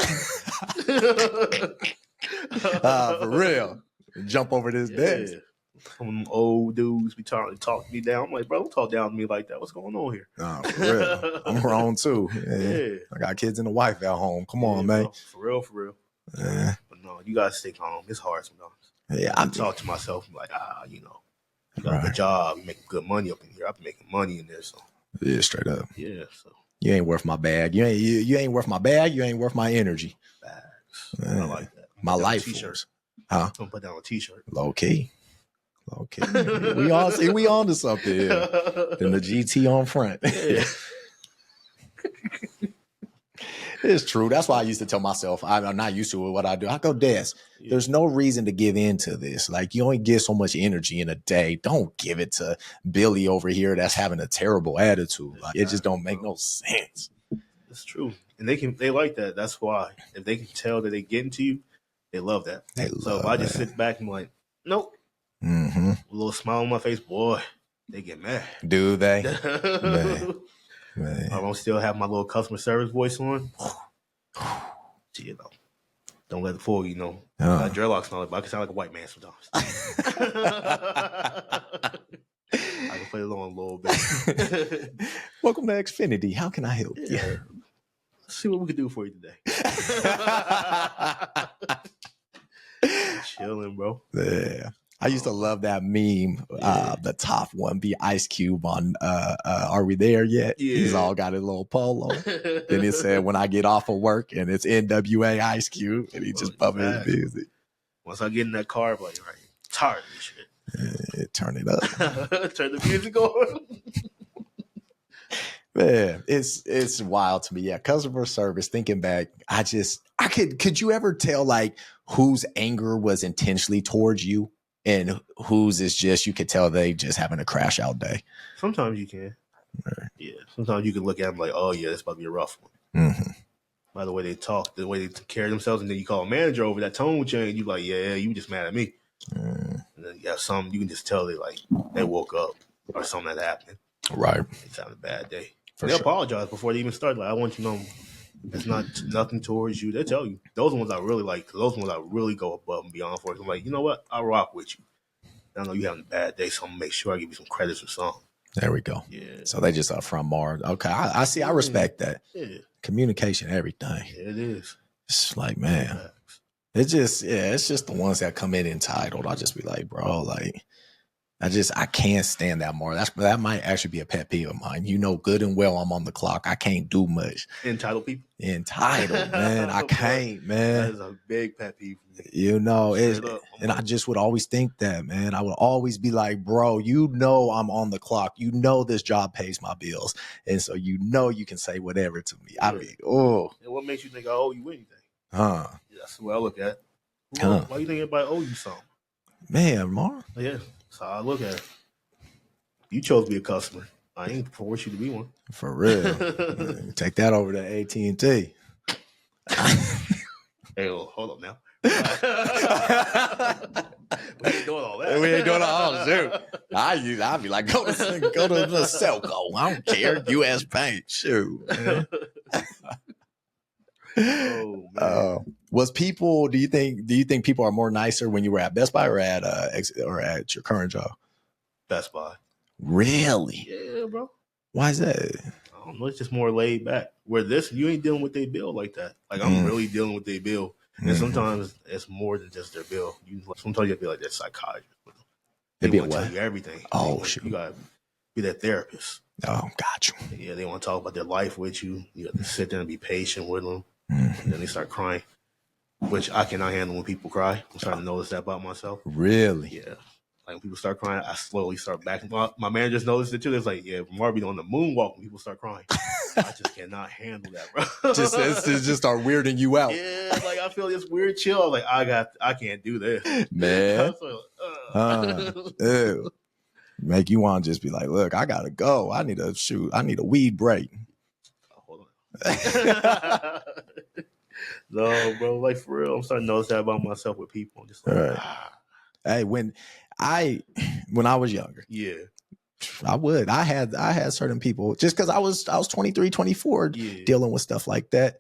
phone. For real. Jump over this desk. Some of them old dudes be trying to talk me down. I'm like, bro, don't talk down to me like that. What's going on here? Nah, for real. I'm grown too. Yeah. I got kids and a wife at home. Come on, man. Bro, for real. Yeah. But no, you gotta stay calm. It's hard sometimes. Yeah, I talk to myself like, you got a good job, you make good money up in here. I've been making money in there, so yeah, straight up. Yeah, so you ain't worth my bag. You ain't worth my bag. You ain't worth my energy. Bags. I like that. My life T-shirt. Huh? I'm gonna put down a T-shirt. Low key. Okay, we all see we on to something here. Then the GT on front. Yeah. It's true. That's why I used to tell myself, I'm not used to it, what I do. I go, Des, there's no reason to give into this. Like, you only get so much energy in a day. Don't give it to Billy over here that's having a terrible attitude. Like, it just don't make no sense. It's true. And they like that. That's why. If they can tell that they getting to you, they love that. So if I just sit back and be like, nope. Mm-hmm. A little smile on my face, boy, they get mad. Do they? Man. I don't still have my little customer service voice on. You know, don't let it fool you. You know, I dreadlocks and all that, but I can sound like a white man sometimes. I can play it on a little bit. Welcome to Xfinity. How can I help you? Let's see what we can do for you today. Chilling, bro. Yeah. I used to love that meme, the top one, the Ice Cube on Are We There Yet? Yeah. He's all got his little polo. Then it said, when I get off of work, and it's NWA Ice Cube, and he just bumping his music. Once I get in that car, I'm like, right, tired of this shit. Turn it up. Turn the music on. Man, it's wild to me. Yeah, customer service, thinking back, could you ever tell like whose anger was intentionally towards you? And whose is just, you could tell they just having a crash out day. Sometimes you can. Right. Yeah. Sometimes you can look at them like, oh, yeah, this about to be a rough one. Mm-hmm. By the way they talk, the way they carry themselves, and then you call a manager over, that tone will change. You like, yeah, you just mad at me. And then you have some, you can just tell they woke up or something that happened. Right. It's having a bad day. They apologize before they even start. Like, I want you to know it's not nothing towards you. They tell you. Those ones I really like. Those ones I really go above and beyond for. I'm like, you know what? I'll rock with you. I know you having a bad day, so I'm going to make sure I give you some credits or something. There we go. Yeah. So they just are from Mars. Okay. I see. I respect that. Yeah. Communication, everything. Yeah, it is. It's like, man, it's just the ones that come in entitled. I'll just be like, bro, like, I can't stand that more. That might actually be a pet peeve of mine. You know good and well I'm on the clock. I can't do much. Entitled people? Entitled, man. I can't, man. That is a big pet peeve. You know, and I just would always think that, man. I would always be like, bro, you know I'm on the clock. You know this job pays my bills. And so you know you can say whatever to me. I mean, oh. And what makes you think I owe you anything? Yeah, that's what I look at. Why do you think everybody owe you something? Man, Mar. Yeah. So I look at it. You chose to be a customer. I ain't forced you to be one. For real. Take that over to AT&T. Hey, well, hold up now. We ain't doing all that. We ain't doing all that. Shoot. I'd be like, go to the Celco. I don't care. US Bank. Shoot. Oh, man. Do you think people are more nicer when you were at Best Buy or at your current job? Best Buy. Really? Yeah, bro. Why is that? I don't know. It's just more laid back. Where you ain't dealing with their bill like that. Like, I'm really dealing with their bill. And sometimes it's more than just their bill. Sometimes you have to be like that psychiatrist with them. They want to tell you everything. Oh, shoot. You got to be that therapist. Oh, got you. Yeah, they want to talk about their life with you. You have to sit there and be patient with them. And then they start crying, which I cannot handle when people cry. I'm starting to notice that about myself. Really? Yeah. Like when people start crying, I slowly start backing. My managers noticed it too. It's like, yeah, Ramar be on the moonwalk when people start crying. I just cannot handle that, bro. It just start weirding you out. Yeah, like I feel this weird chill. I'm like, I can't do this, man. Ew. Make you want to just be like, look, I gotta go. I need a weed break. Hold on. No, bro, like for real, I'm starting to notice that about myself with people. I'm just like, right. Hey, when I was younger, yeah, I had certain people just because I was 23, 24 dealing with stuff like that.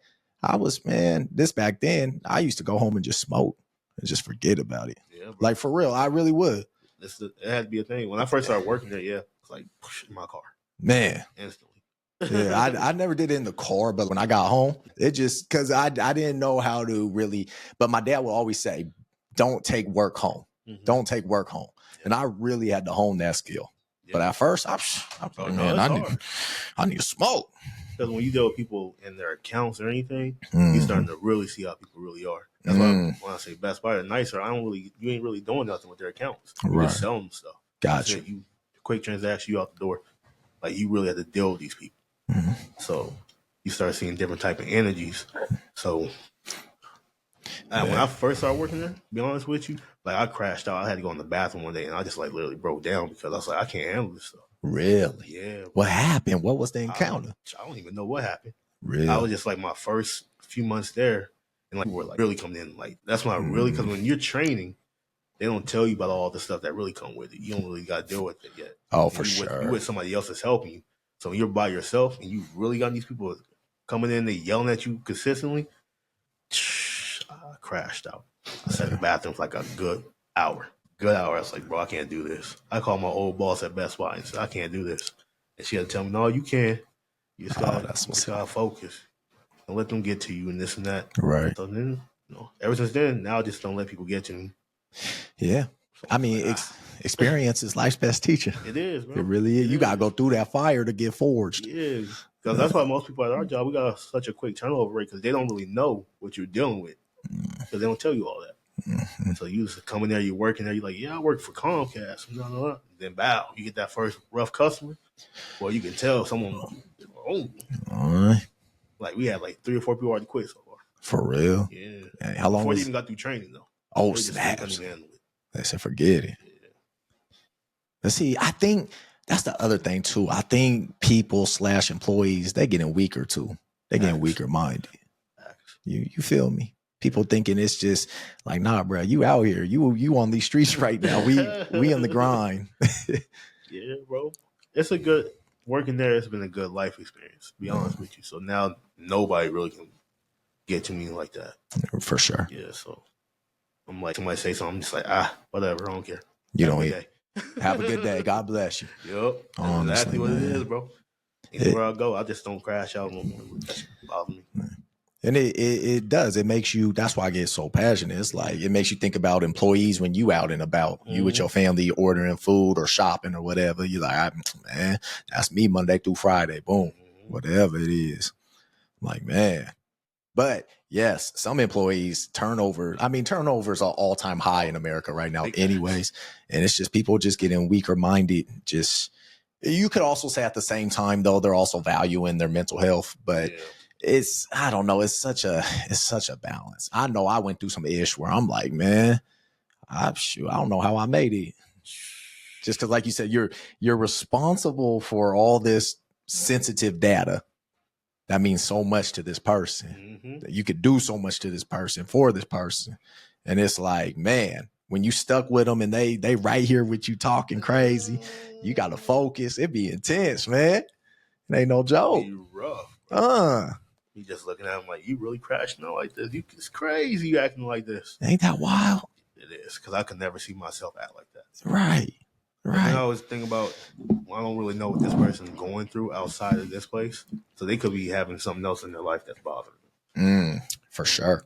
This back then, I used to go home and just smoke and just forget about it. Yeah, like for real, I really would. It had to be a thing. When I first started working there, it's like push in my car. Man. Instantly. Yeah, I never did it in the car, but when I got home, it just because I didn't know how to really. But my dad would always say, "Don't take work home. Don't take work home." Yeah. And I really had to hone that skill. Yeah. But at first, I was like, man, I need to smoke. Because when you deal with people in their accounts or anything, Mhm. you're starting to really see how people really are. That's why when I say Best Buy are nicer, you ain't really doing nothing with their accounts. You Right. just sell them stuff. Gotcha. That's it. You quick transaction, you out the door. Like you really have to deal with these people. So you start seeing different type of energies. So when I first started working there, to be honest with you, like I crashed out. I had to go in the bathroom one day, and I just like literally broke down because I was like, I can't handle this stuff. Really? Yeah. What happened? What was the encounter? I don't even know what happened. Really? I was just like my first few months there, and like we were like really coming in. Like that's when I really, because when you're training, they don't tell you about all the stuff that really come with it. You don't really got to deal with it yet. Oh, for sure. You with somebody else that's helping you. So when you're by yourself and you really got these people coming in, they yelling at you consistently. I crashed out. I sat in the bathroom for like a good hour. I was like, bro, I can't do this. I called my old boss at Best Buy and said, I can't do this. And she had to tell me, no, you can. You just gotta focus. Don't let them get to you and this and that. Right. So then, ever since then, now I just don't let people get to me. Yeah. So I mean, experience is life's best teacher. It is, bro. It really is. You got to go through that fire to get forged. Yeah. Because that's why most people at our job, we got such a quick turnover rate because they don't really know what you're dealing with. Because they don't tell you all that. Mm-hmm. So you just come in there, you're working there, you're like, yeah, I work for Comcast. Blah, blah, blah. Then bow, you get that first rough customer. Well, you can tell someone, like we had like 3 or 4 people already quit so far. For real? Yeah. Hey, how long before they even got through training though? Oh, snaps. They said forget it. Yeah. But see, I think that's the other thing too. I think people / employees, they getting weaker too. They getting weaker minded. You feel me? People thinking it's just like, nah, bro, you out here. You on these streets right now. We in the grind. Yeah, bro. It's a good working there. It's been a good life experience, to be honest with you. So now nobody really can get to me like that. For sure. Yeah, so I'm like, somebody say something, I'm just like, whatever, I don't care. You don't have a good day. God bless you. Yep. Honestly, exactly what it is, bro. Anywhere I go, I just don't crash out no more. That's bother me. And it does. It makes you, that's why I get so passionate. It's like, it makes you think about employees when you out and about, you with your family ordering food or shopping or whatever. You're like, man, that's me Monday through Friday. Boom. Whatever it is. I'm like, man. But yes, some employees turnovers are all time high in America right now anyways. And it's just people just getting weaker minded. Just, you could also say at the same time though, they're also valuing their mental health, but I don't know. It's such a balance. I know I went through some ish where I'm like, man, I don't know how I made it. Just cause like you said, you're responsible for all this sensitive data. That means so much to this person. That you could do so much to this person for this person. And it's like, man, when you stuck with them and they right here with you talking crazy, you got to focus. It be intense, man. It ain't no joke. Be rough. You just looking at him like, you really crashing out like this? It's crazy you acting like this. Ain't that wild? It is, because I could never see myself act like that. Right. I always think about, I don't really know what this person's going through outside of this place. So they could be having something else in their life that's bothering them. For sure.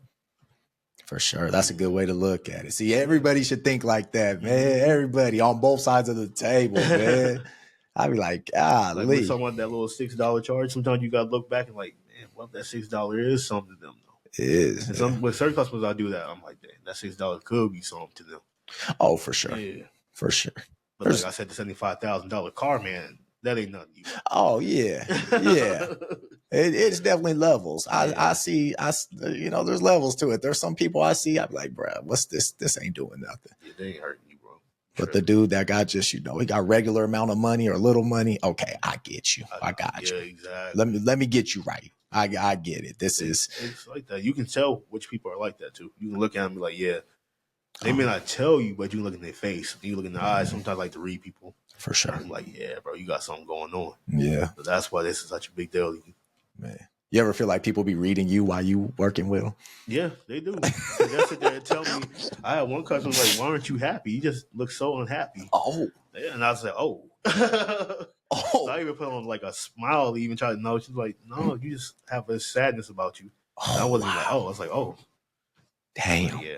For sure. That's a good way to look at it. See, everybody should think like that, man. Everybody on both sides of the table, man. I'd be like, like we're talking about that little $6 charge. Sometimes you got to look back and like, man, well, that $6 is something to them, though. It is. And with certain customers, I do that. I'm like, damn, that $6 could be something to them. Oh, for sure. Yeah. For sure. But like I said, the $75,000 car, man, that ain't nothing. Oh, yeah. Yeah. It's definitely levels. I see, there's levels to it. There's some people I see, I'm like, bro, what's this? This ain't doing nothing. Yeah, they ain't hurting you, bro. But the dude that got just, he got regular amount of money or little money. Okay, I get you. I got you. Yeah, exactly. Let me get you right. I get it. It's like that. You can tell which people are like that too. You can look at them and be like, yeah. They may not tell you, but you can look in their face. You look in their eyes. Sometimes I like to read people. For sure. I'm like, yeah, bro, you got something going on. Yeah. So that's why this is such a big deal. Man. You ever feel like people be reading you while you working with them? Yeah, they do. They'll sit there and tell me. I had one customer like, why aren't you happy? You just look so unhappy. Oh. Yeah, and I was like, oh. So I even put on like a smile to even try to know. She's like, no, you just have a sadness about you. And I wasn't like, oh. I was like, oh. Damn. Like, yeah.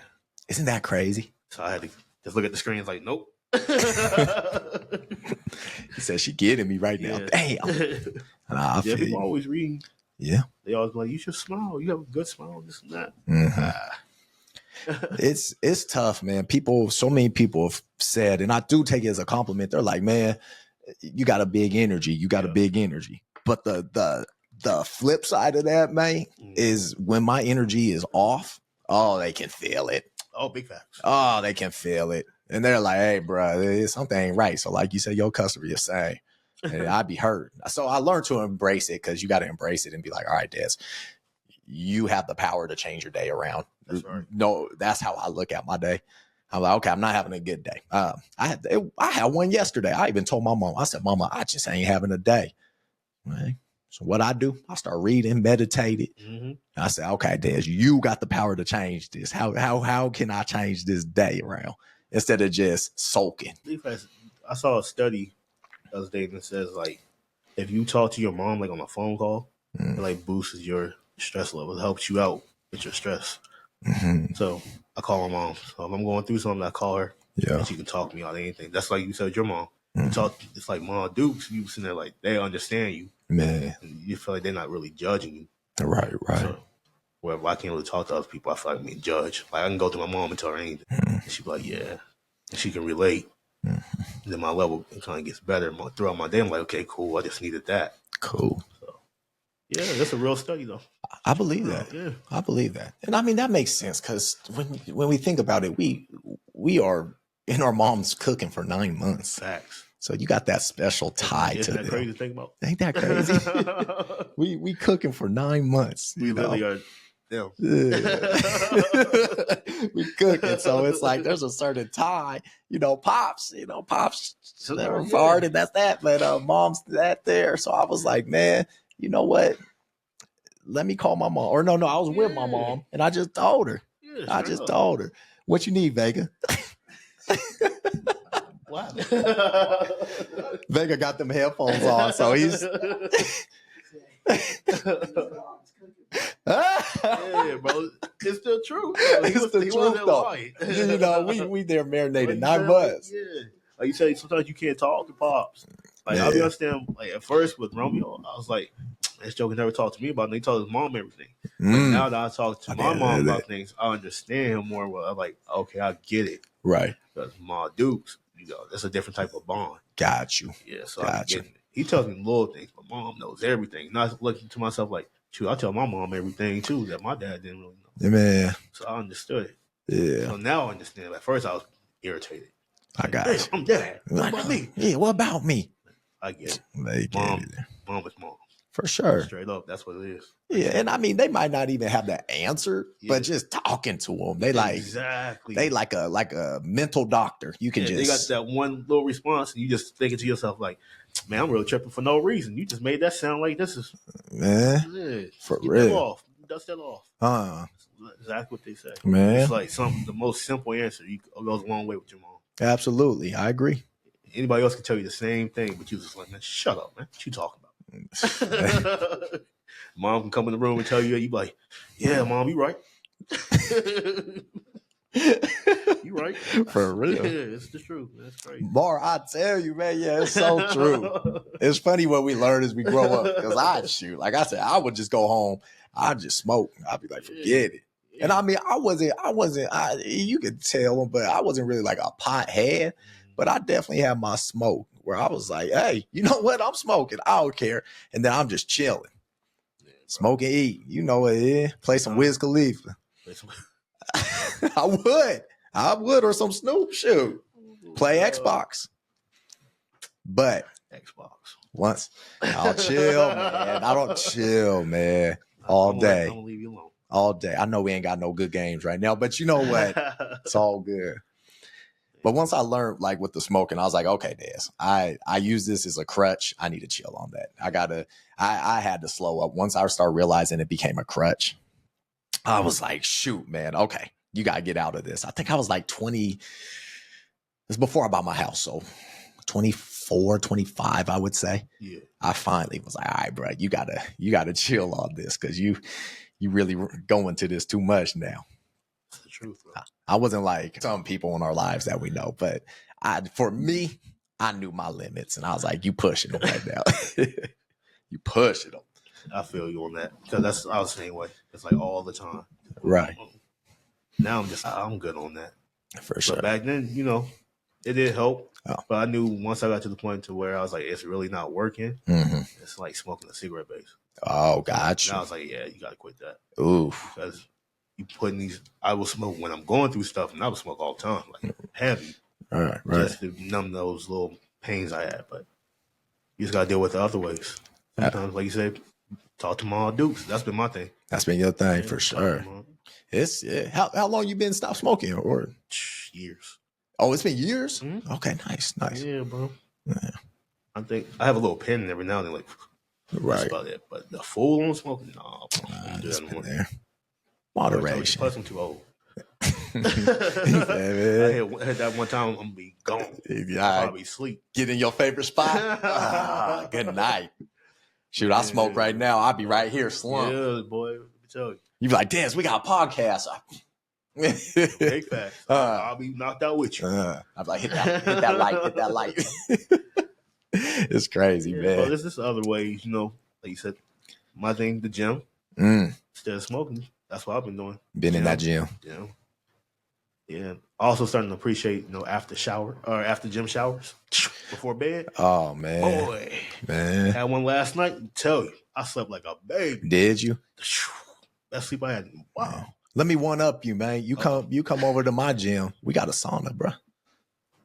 Isn't that crazy? So I had to just look at the screen. It's like, nope. He said she getting me right now. Yeah. Damn. Nah, I feel people you. always read. Yeah. They always be like, you should smile. You have a good smile, this and that. It's tough, man. So many people have said, and I do take it as a compliment. They're like, man, you got a big energy. You got a big energy. But the flip side of that, man, is when my energy is off, oh, they can feel it. Oh, big facts. Oh, they can feel it. And they're like, hey, bro, something ain't right. So like you said, your customer is saying, and I'd be hurt. So I learned to embrace it, because you got to embrace it and be like, all right, Des, you have the power to change your day around. That's right. No, that's how I look at my day. I'm like, okay, I'm not having a good day. I had one yesterday. I even told my mom, I said, Mama, I just ain't having a day. Right? So what I do, I start reading, meditated. I said, okay, Des, you got the power to change this. How can I change this day around instead of just sulking? I saw a study the other day that says, like, if you talk to your mom like on a phone call, it like boosts your stress level. It helps you out with your stress. So I call my mom. So if I'm going through something, I call her. Yeah. And she can talk to me about anything. That's like you said, your mom. You talk, it's like Mom Dukes. You sitting there like they understand you. Man. And you feel like they're not really judging you. Right. So, where if I can't really talk to other people, I feel like I'm being judged. Like I can go to my mom and tell her anything. And she'd be like, yeah. And she can relate. And then my level kind of gets better. Throughout my day, I'm like, okay, cool. I just needed that. Cool. So, yeah, that's a real study, though. I believe that. Yeah. I believe that. And I mean, that makes sense, because when we think about it, we are in our mom's cooking for 9 months. Facts. So you got that special tie to them. Isn't that crazy to think about? Ain't that crazy? we cooking for 9 months. We literally are. Yeah. We cooking, so it's like there's a certain tie. Pops they're hard, and that's that. But mom's that there. So I was like, man, you know what? Let me call my mom. Or no, I was with my mom, and I just told her. Told her, what you need, Vega? Wow. Vega got them headphones on, so he's. Yeah, bro, it's still true. It's the truth, though. We there marinated 9 months. Yeah, like you say, sometimes you can't talk to pops. Like I'll be understand. Like at first with Romeo, I was like, this joke never talked to me about it. And he told his mom everything. But now that I talk to my mom about things, I understand him more. Well, I'm like, okay, I get it. Right. Because Ma Dukes, that's a different type of bond. Got you. Yeah, so I get it. He tells me little things, but mom knows everything. And I was looking to myself like, shoot, I tell my mom everything too that my dad didn't really know. Man. So I understood it. Yeah. So now I understand. At first I was irritated. I got you. I'm dad. What about me? Yeah, what about me? I get it. Mom is mom. For sure. Straight up, that's what it is. Yeah, and I mean, they might not even have the answer, but just talking to them, they like exactly. They like a mental doctor. You can they got that one little response, and you just thinking to yourself like, "Man, I'm really tripping for no reason. You just made that sound like this is for get real. That off. Dust that off. That's exactly what they say. Man, it's like the most simple answer goes a long way with your mom. Absolutely, I agree. Anybody else can tell you the same thing, but you just like, man, shut up, man. What you talking about? Mom can come in the room and tell you, you be like, yeah, mom, you right. You right. For real. Yeah, it's the truth. That's crazy. Mar, I tell you, man, yeah, it's so true. It's funny what we learn as we grow up. Because like I said, I would just go home, I'd just smoke. I'd be like, forget it. Yeah. And I mean, you could tell, but I wasn't really like a pothead, but I definitely had my smoke where I was like, hey, you know what? I'm smoking. I don't care. And then I'm just chilling. Smoke and eat. You know what it is. Play some Wiz Khalifa. I would, or some Snoop. Shoot. Play Xbox. But Xbox. Once I'll chill, man. I don't chill, man. All day. I'm gonna leave you alone. All day. I know we ain't got no good games right now, but you know what? It's all good. But once I learned, like with the smoking, I was like, okay, Des, I use this as a crutch. I need to chill on that. I had to slow up. Once I started realizing it became a crutch, I was like, shoot, man, okay, you got to get out of this. I think I was like 20. It's before I bought my house. So 24, 25, I would say. Yeah. I finally was like, all right, bro, you gotta chill on this because you really going to this too much now. That's the truth, bro. I wasn't like some people in our lives that we know, but For me, I knew my limits, and I was like, "You pushing them right now. You pushing them." I feel you on that because I was the same way. It's like all the time. Right. Now I'm good on that. For sure. But back then, it did help. Oh. But I knew once I got to the point to where I was like, it's really not working. Mm-hmm. It's like smoking a cigarette base. Oh, gotcha. And I was like, yeah, you got to quit that. Ooh. Because you putting I will smoke when I'm going through stuff, and I will smoke all the time, like heavy. Right. Just to numb those little pains I had. But you just got to deal with the other ways. Sometimes, like you said, talk to my dukes. That's been my thing. That's been your thing for sure. How long you been stopped smoking or years? Oh, it's been years. Mm-hmm. Okay, nice. Yeah, bro. Yeah. I think I have a little pen every now and then, like that's about it. But the full on smoking, no, I do that anymore. There. Moderation. Plus, I'm too old. I had that one time. I'm gonna be gone. I'll probably sleep. Get in your favorite spot. Good night. Shoot, I smoke right now. I'll be right here slumped. Yeah, boy. Let me tell you. You be like, Dez, we got a podcast. Big facts. I'll be knocked out with you. I'm like, hit that light. It's crazy, man. Well, there's other ways, like you said, my thing, the gym. Instead of smoking, that's what I've been doing. Been in that gym. Yeah. Also starting to appreciate, after gym showers before bed. Oh man. Boy. Man. Had one last night. Tell you, I slept like a baby. Did you? Best sleep I had. Wow. Man. Let me one up you, man. You come over to my gym. We got a sauna, bro.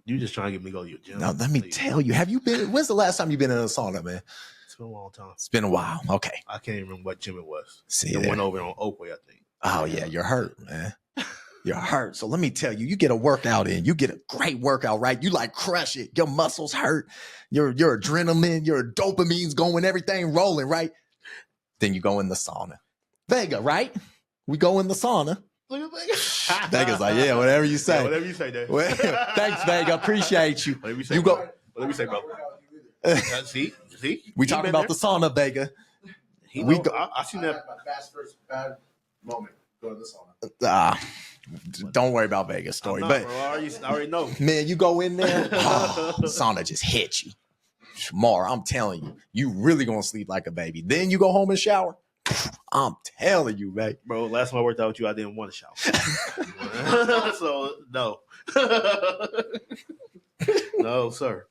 You just trying to get me to go to your gym. Now, let me tell you. Have you been? When's the last time you've been in a sauna, man? It's been a long time. It's been a while. Okay. I can't even remember what gym it was. See, the one over on Oakway, I think. Oh yeah, you're hurt, man. You're hurt. So let me tell you, you get a workout in. You get a great workout, right? You like crush it. Your muscles hurt. Your adrenaline, your dopamine's going, everything rolling, right? Then you go in the sauna. Vega, right? We go in the sauna. Look at Vega. Vega's like, yeah, whatever you say. Yeah, whatever you say, Dave. Well, thanks, Vega. Appreciate you. Whatever you say, you go. Whatever you say, bro. See? We talking about the sauna, Vega. I seen that. My first bad moment going to the sauna. Don't worry about Vega's story. Bro, I already know. Man, you go in there, sauna just hits you. Tomorrow, I'm telling you, you really gonna sleep like a baby. Then you go home and shower. I'm telling you, man. Bro, last time I worked out with you, I didn't want to shower. So, no. No, sir.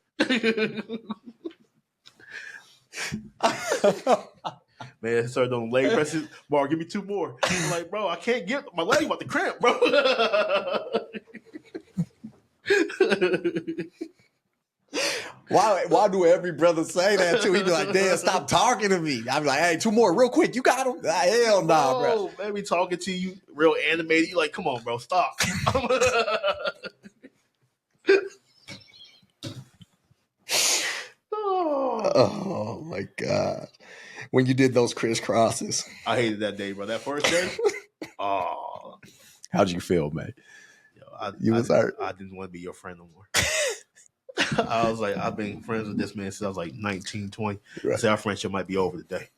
Man, started doing leg presses. Mark, give me 2 more. I'm like, bro, I can't get my leg about to cramp, bro. Why do every brother say that too? He'd be like, "Damn, stop talking to me." I'd be like, "Hey, 2 more, real quick. You got him?" Hell nah, bro. Man, we talking to you real animated. You like, come on, bro, stop. Oh my god! When you did those crisscrosses, I hated that day, bro. That first day. Oh, how'd you feel, man? Yo, I didn't want to be your friend no more. I was like, I've been friends with this man since I was like 19, 20. Right. I said, our friendship might be over today.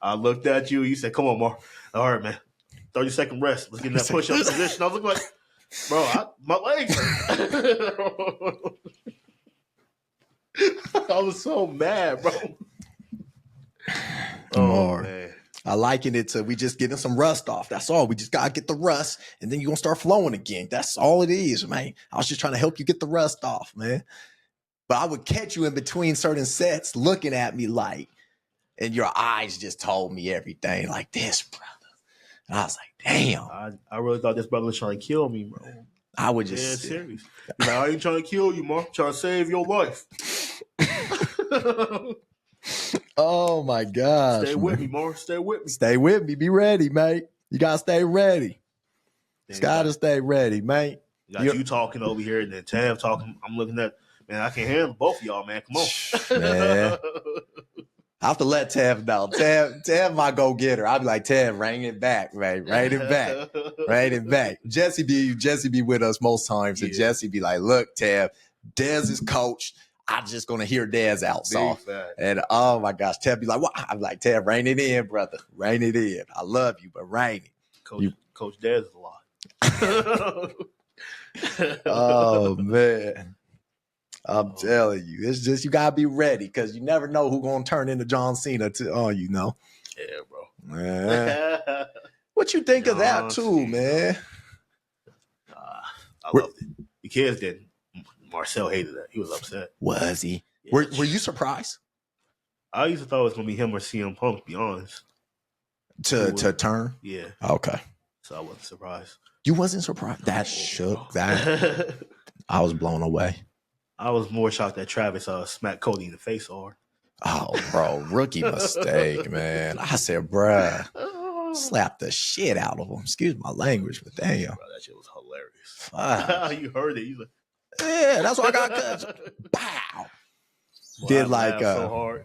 I looked at you. You said, come on, Mar. All right, man. 30-second rest. Let's get in that push-up position. I was looking like, bro, my legs hurt. I was so mad, bro. Oh, man. I liken it to we just getting some rust off. That's all. We just got to get the rust, and then you're going to start flowing again. That's all it is, man. I was just trying to help you get the rust off, man. But I would catch you in between certain sets looking at me like, and your eyes just told me everything like this, brother. And I was like, damn. I really thought this brother was trying to kill me, bro. I would just. Yeah, serious. Like, I ain't trying to kill you, Mark. I'm trying to save your life. Oh my gosh. Stay with me, Mark. Stay with me. Stay with me. Be ready, mate. You gotta stay ready. You gotta stay ready, mate. You talking over here and then Tav talking. I'm looking at, man, I can't handle both of y'all, man. Come on. Man. I have to let Tav know. Tav my go-getter. I'll be like, Tav, rein it back, man. Rein it back. Rein it back. Jesse be with us most times. And Jesse be like, look, Tav, Dez is coached. I'm just gonna hear Dez out soft. And oh my gosh, Tav be like, what? I'm like, Tav, rein it in, brother. Rein it in. I love you, but rein it. Coach Dez is a lot. Oh man. I'm telling you, it's just you gotta be ready because you never know who's gonna turn into John Cena you know. Yeah, bro. Man. What you think of that too, Cena. man? I loved it. The kids didn't. Marcel hated that. He was upset. Was he? Yeah. Were you surprised I used to thought it was gonna be him or CM Punk, to be honest. to turn? Yeah. Okay. So I wasn't surprised. You wasn't surprised? That shook that. I was blown away. I was more shocked that Travis smacked Cody in the face hard. Oh, bro, rookie mistake, man. I said, bruh, slap the shit out of him. Excuse my language, but damn. Bro, that shit was hilarious. Fuck. You heard it. He's like, Yeah, that's why I got cut. Pow. well, Did I like laughed so hard.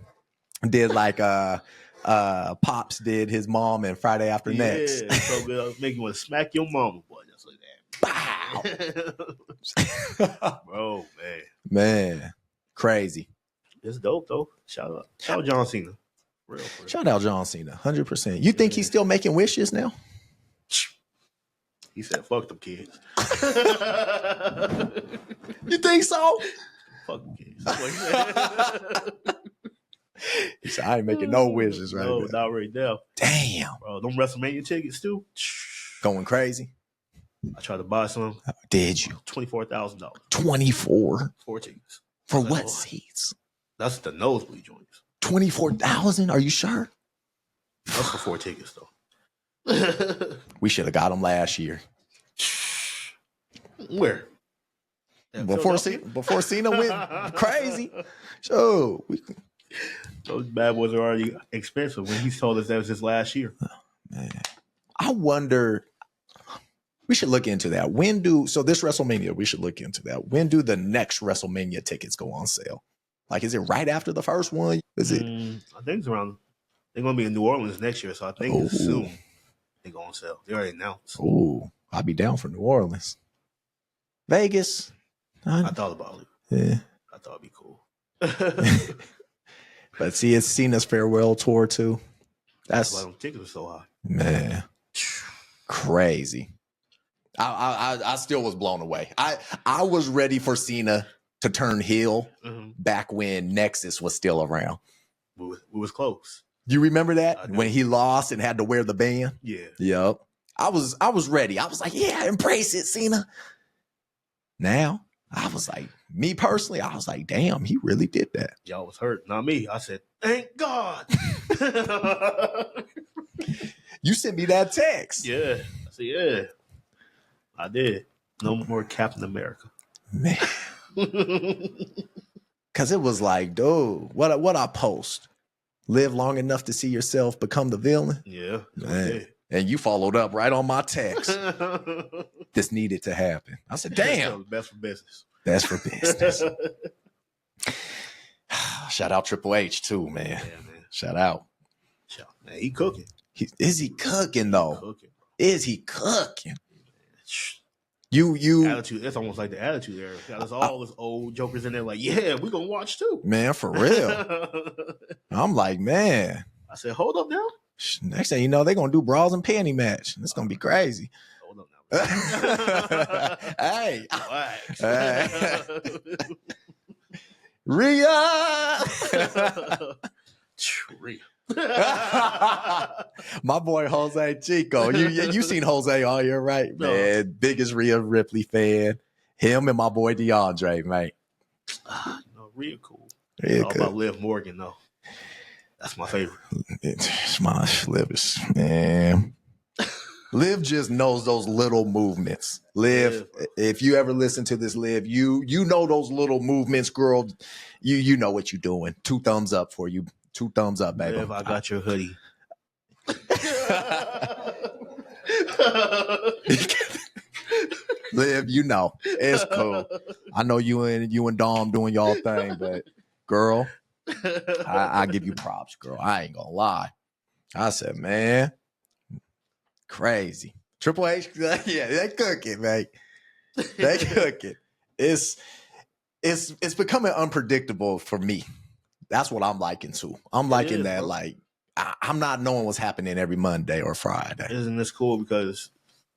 Did like Pops did his mom and Friday After Next. Yeah, so good. I was making you want to smack your mama, boy. Just like that. Bro, man. Man, crazy. It's dope though. Shout out John Cena. Real. Shout out John Cena, 100%. You think he's still making wishes now? He said, "Fuck them kids." You think so? Fuck them kids. That's what he said. He said, "I ain't making no wishes right no, now." not right now. Damn, Bro, them WrestleMania tickets too. going crazy. I tried to buy some. Did you? $24,000. 24 4 tickets. for what seats? That's the nosebleed joints. 24,000? Are you sure? That's for 4 tickets though. We should have got them last year. Where? Before Cena went crazy. So those bad boys are already expensive when he told us that was his last year. man. I wonder. We should look into that. So this WrestleMania, we should look into that. When do the next WrestleMania tickets go on sale? Like, is it right after the first one? Is it? I think it's around. They're going to be in New Orleans next year, so I think it's soon. They go on sale. They already announced. Oh, I'll be down for New Orleans. Vegas. I thought about it. Yeah. I thought it'd be cool. But see, it's Cena's farewell tour too. That's why them tickets are so high. Man, crazy. I still was blown away. I was ready for Cena to turn heel back when Nexus was still around. We was close. You remember that when he lost and had to wear the band? Yeah. Yep. I was ready. I was like, yeah, embrace it, Cena. Now I was like, me personally, I was like, damn, he really did that. Y'all was hurt, not me. I said, thank God. You sent me that text. Yeah. I said, yeah. I did. No more Captain America. Man. Cause it was like, dude, what I post? Live long enough to see yourself become the villain? Yeah. Man. And you followed up right on my text. This needed to happen. I said, damn. Best for business. Best for business. Shout out Triple H too, man. Yeah, man. Shout out. Man, he cooking. Is he cooking though? Cooking, is he cooking? You attitude. It's almost like the attitude era. Got all those old jokers in there like, yeah, we gonna watch too. Man, for real. I'm like, man. I said, hold up now. Next thing you know, they're gonna do bras and panty match. It's gonna be crazy. Hold up now. Hey. Hey. Rhea. Rhea. My boy Jose Chico. You seen Jose all year, right? No. Man, biggest Rhea Ripley fan. Him and my boy DeAndre, mate. Rhea cool. Rhea All about Liv Morgan though. That's my favorite. It's my Liv is, man. Liv just knows those little movements. Liv, if you ever listen to this, Liv, you know those little movements, girl. You know what you're doing. 2 thumbs up for you. 2 thumbs up, baby. Liv, I got your hoodie. Liv, you know it's cool. I know you and Dom doing y'all thing, but girl, I give you props, girl. I ain't gonna lie. I said, man, crazy. Triple H, yeah, they cook it, man. They cook it. It's becoming unpredictable for me. That's what I'm liking too. I'm liking that, bro. Like I'm not knowing what's happening every Monday or Friday. Isn't this cool? Because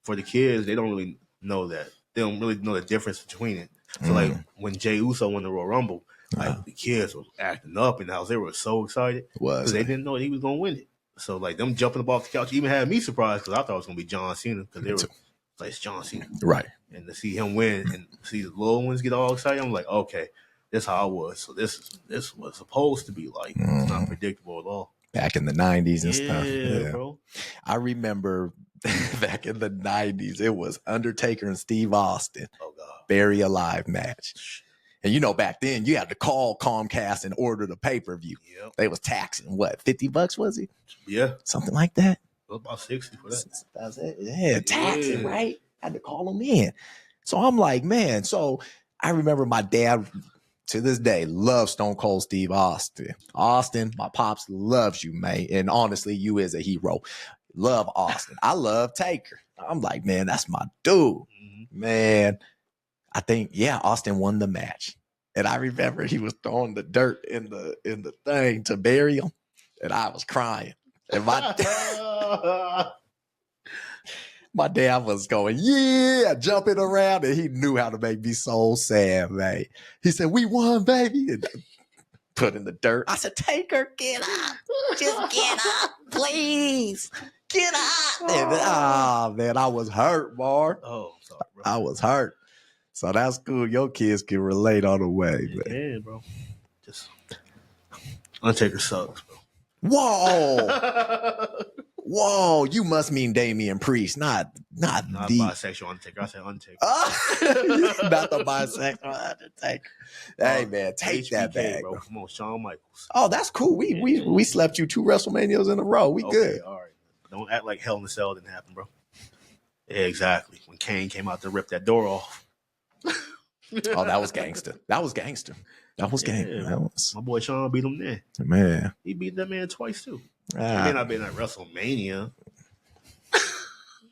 for the kids, they don't really know that they don't really know the difference between it. So like when Jey Uso won the Royal Rumble, like the kids were acting up in the house. They were so excited because they didn't know he was gonna win it. So like them jumping up off the couch even had me surprised because I thought it was gonna be John Cena because they were like it's John Cena, Right. and to see him win and see the little ones get all excited, I'm like, okay, that's how I was. So this was supposed to be like it's not predictable at all. Back in the 90s and stuff. Yeah, bro. I remember back in the 90s, it was Undertaker and Steve Austin. Oh God. Bury Alive match. And you know, back then you had to call Comcast and order the pay-per-view. Yep. They was taxing what, $50 was it? Yeah. Something like that. It was about 60 for that. That's it. Yeah, taxing, right? Had to call them in. So I'm like, man. So I remember my dad to this day loves Stone Cold Steve Austin. Austin, my pops loves you, man. And honestly, you is a hero. Love Austin. I love Taker. I'm like, man, that's my dude. Man, I think, Austin won the match. And I remember he was throwing the dirt in the thing to bury him. And I was crying. And my dad was going, jumping around, and he knew how to make me so sad, man. He said, we won, baby. And put in the dirt. I said, Taker, get up. Just get up, please. Get up. And, man, I was hurt, Mar. Oh, sorry, bro. I was hurt. So that's cool. Your kids can relate all the way, man. Yeah, bro. Just Undertaker sucks, bro. Whoa. Whoa, you must mean Damian Priest, not the bisexual Undertaker. I said Undertaker. Not the bisexual Undertaker. Hey man, take HBK, that back, bro. Come on, Shawn Michaels. Oh, that's cool. We slept you 2 WrestleManias in a row. We good. All right. Don't act like Hell in a Cell didn't happen, bro. Yeah, exactly. When Kane came out to rip that door off. Oh, that was gangster. That was gangster. Yeah, my boy Shawn beat him there. Man. He beat that man twice too. He may not been at WrestleMania.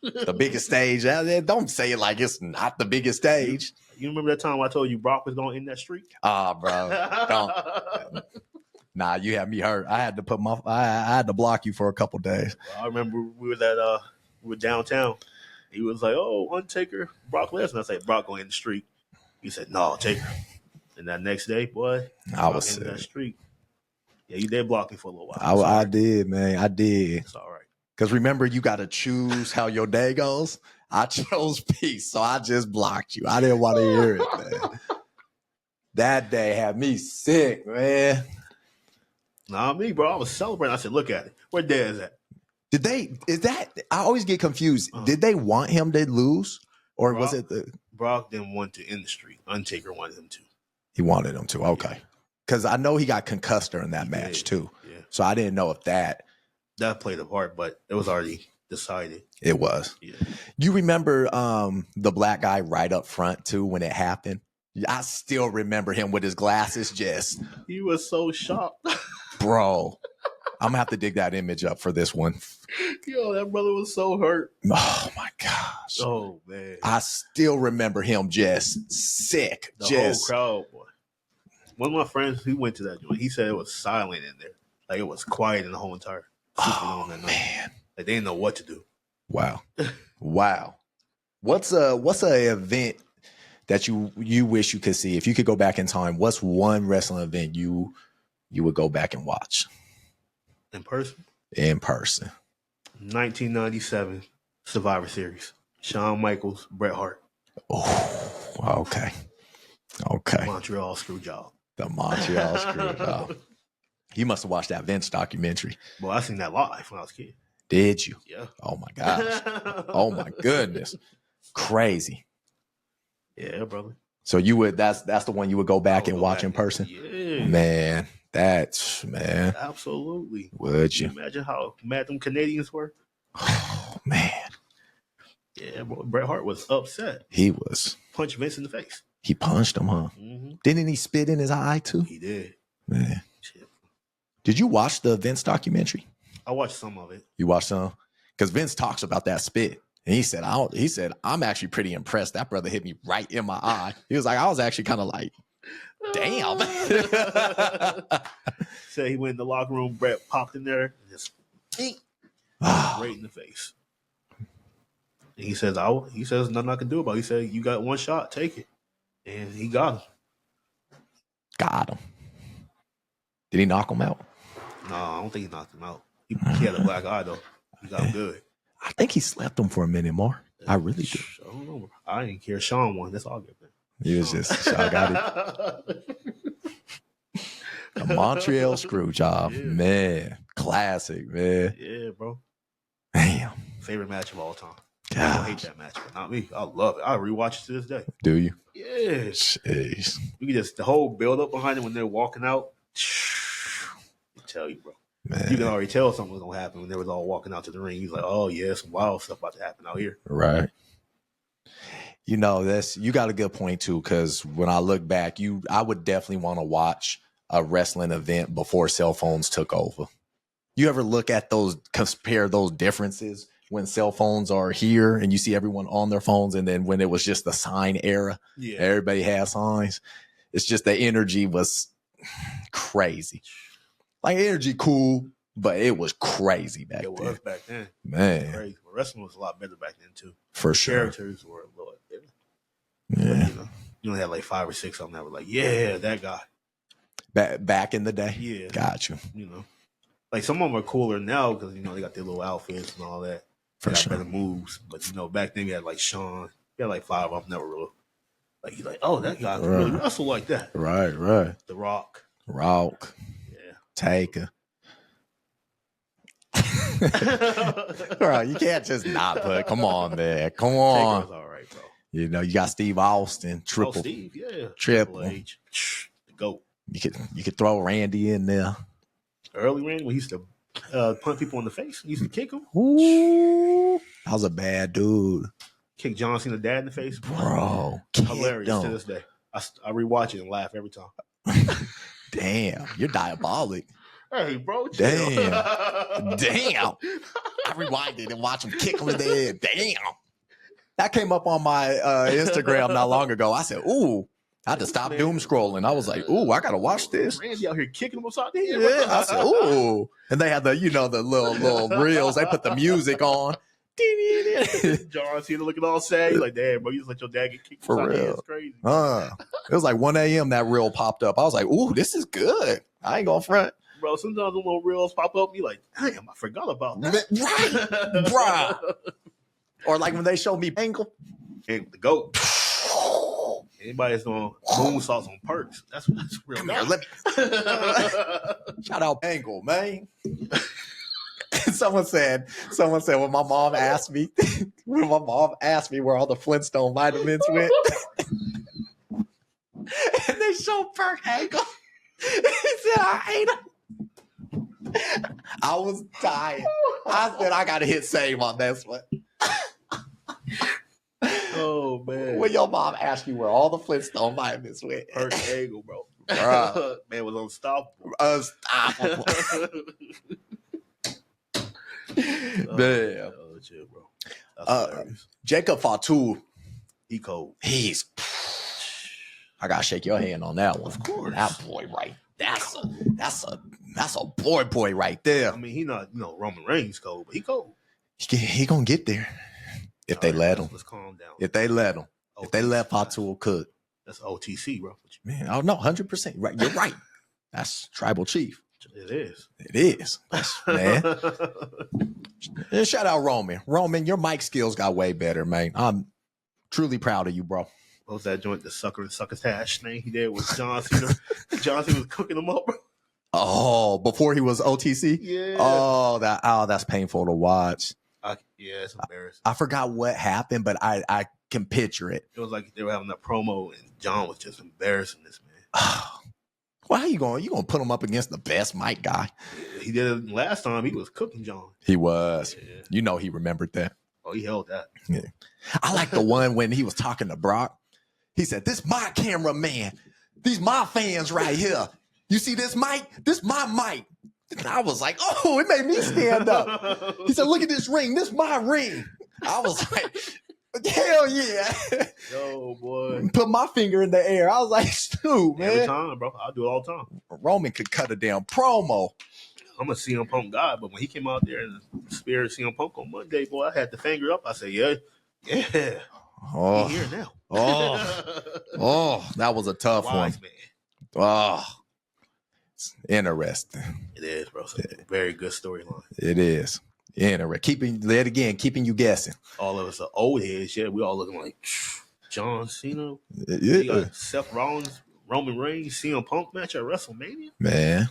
The biggest stage. Don't say it like it's not the biggest stage. You remember that time I told you Brock was going to end that streak? Bro. Don't. Nah, you had me hurt. I had to I had to block you for a couple days. I remember we were downtown. He was like, "Oh, Undertaker, Brock Lesnar." I said, "Brock going to end the streak." He said, "No, Taker." And that next day, boy, I was in that streak. Yeah, you did block me for a little while. I did, man. I did. It's all right. Because remember, you got to choose how your day goes. I chose peace, so I just blocked you. I didn't want to hear it, man. That day had me sick, man. Nah, me, bro. I was celebrating. I said, "Look at it. Where Dez at?" I always get confused. Did they want him to lose? Or was it Brock didn't want to end the streak. Undertaker wanted him to. He wanted him to. Okay. Because I know he got concussed during that match too. Yeah. So I didn't know if that played a part, but it was already decided. It was. Yeah. You remember the black guy right up front too when it happened? I still remember him with his glasses just. He was so shocked. Bro. I'm gonna have to dig that image up for this one. Yo, that brother was so hurt. Oh my gosh. Oh man. I still remember him just sick. The whole crowd, boy. One of my friends, he went to that joint. He said it was silent in there. Like it was quiet in the whole entire man. Like they didn't know what to do. Wow. Wow. What's a event that you wish you could see? If you could go back in time, what's one wrestling event you would go back and watch? In person? In person. 1997 Survivor Series. Shawn Michaels, Bret Hart. Oh, okay. Okay. Montreal Screwjob. The Montreal Screwjob. You must have watched that Vince documentary. Well, I seen that live when I was a kid. Did you? Yeah. Oh my gosh. Oh my goodness. Crazy. Yeah, brother. So that's the one you would go back and watch in person? Yeah. Man, man. Absolutely. Would you? Can you imagine how mad them Canadians were? Oh man. Yeah, bro. Bret Hart was upset. He was. Punched Vince in the face. He punched him, huh? Mm-hmm. Didn't he spit in his eye too? He did. Man. Shit. Did you watch the Vince documentary? I watched some of it. You watched some? Because Vince talks about that spit. And he said, I'm actually pretty impressed. That brother hit me right in my eye. He was like, I was actually kind of like, damn. Said he went in the locker room, Bret popped in there and just right in the face. And he says, he says nothing I can do about it. He said, you got one shot, take it. And he got him. Got him. Did he knock him out? No, I don't think he knocked him out. He had a black eye, though. He got him good. I think he slept him for a minute more. I really do. I don't know. I didn't care. Sean won. That's all good, man. He was just, I got it. A Montreal screw job. Yeah. Man. Classic, man. Yeah, bro. Damn. Favorite match of all time. I hate that match, but not me. I love it. I rewatch it to this day. Do you? Yeah. Jeez. You can just, the whole build up behind it when they're walking out. I tell you, bro. Man. You can already tell something was gonna happen when they was all walking out to the ring. He's like, "Oh yeah, some wild stuff about to happen out here." Right. You know, you got a good point too, because when I look back, I would definitely want to watch a wrestling event before cell phones took over. You ever look at compare those differences when cell phones are here and you see everyone on their phones, and then when it was just the sign era, everybody had signs. It's just the energy was crazy. Like energy cool, but it was crazy back then. It was back then. Man. Crazy. Wrestling was a lot better back then too. For sure. Characters were a lot better. Yeah. But, you only had like 5 or 6 of them that were like, yeah, that guy. Back in the day? Yeah. Got you. Like some of them are cooler now because, they got their little outfits and all that. For sure. Better moves. But, back then you had like Sean. You had like 5 of them that were real. Like, you're like, oh, that guy can really wrestle like that. Right. The Rock. Yeah. Taker. Bro, you can't just not put. Come on, man. Come on. Taker's all right, bro. You got Steve Austin, Triple. Steve, yeah. Triple H. The GOAT. You could throw Randy in there. Early Randy, when he used to punch people in the face, he used to kick them. Ooh, that was a bad dude. Kick John Cena dad in the face, bro. Hilarious to this day. I rewatch it and laugh every time. Damn, you're diabolic. Hey, bro. Chill. Damn. I rewinded and watched him kick him in the head. Damn. That came up on my Instagram not long ago. I said, ooh, I had to stop doom scrolling. I was like, ooh, I got to watch this. Randy out here kicking him upside the head. Yeah. I said, ooh. And they had the little reels. They put the music on. John Cena looking all sad. He's like, damn, bro, you just let your dad get kicked for upside real. the head. It's crazy. It was like 1 a.m. that reel popped up. I was like, ooh, this is good. I ain't going front. Bro, sometimes the little reels pop up, you like, damn, I forgot about that. Right, bro. Or like when they showed me Angle. And the GOAT. Anybody that's doing moonsaults on perks, that's real. Come here, let me. Shout out Angle, man. Someone said when my mom asked me where all the Flintstone vitamins went, and they showed Perk Angle. He said, I hate him. I was dying. I said, I got to hit save on this one. Oh, man. When your mom asked you where all the Flintstone vitamins went. Perk Angle, bro. Man was unstoppable. Unstoppable. Damn. Oh, chill, bro. Jacob Fatu. He cold. I gotta shake your hand on that one. Of course. That boy right. That's a boy right there. I mean, he not Roman Reigns cold, but he cold. He gonna get there if they let him. Let's calm down. If they let him. OTC, if they let Fatu cook. That's OTC, bro. Man, oh no, 100%. Right, you're right. That's tribal chief. It is. It is. Man. And shout out Roman. Roman, your mic skills got way better, man. I'm truly proud of you, bro. What was that joint? The succotash thing he did with John Cena. John Cena was cooking him up, bro. Oh, before he was OTC? Yeah. Oh, that's painful to watch. Yeah, it's embarrassing. I forgot what happened, but I can picture it. It was like they were having that promo, and John was just embarrassing this man. Well, how you going? You gonna put him up against the best mic guy? He did it last time. He was cooking John. He was. Yeah. You know he remembered that. Oh, he held that. Yeah. I like the one when he was talking to Brock. He said, "This my camera, man. These my fans right here. You see this mic? This my mic." And I was like, oh, it made me stand up. He said, "Look at this ring. This my ring." I was like, hell yeah. Yo, boy. Put my finger in the air. I was like, "Dude, man." Every time, bro. I do it all the time. Roman could cut a damn promo. I'm a CM Punk guy, but when he came out there and speared CM Punk on Monday, boy, I had the finger up. I said, yeah, Yeah. Oh, He here now. oh, that was a tough Wise one. man. Oh, it's interesting. It is, bro. It's a very good storyline. It is. Interesting. Keeping you guessing. All of us are old heads. Yeah, we all looking like John Cena. Yeah. You got Seth Rollins, Roman Reigns, CM Punk match at WrestleMania. Man.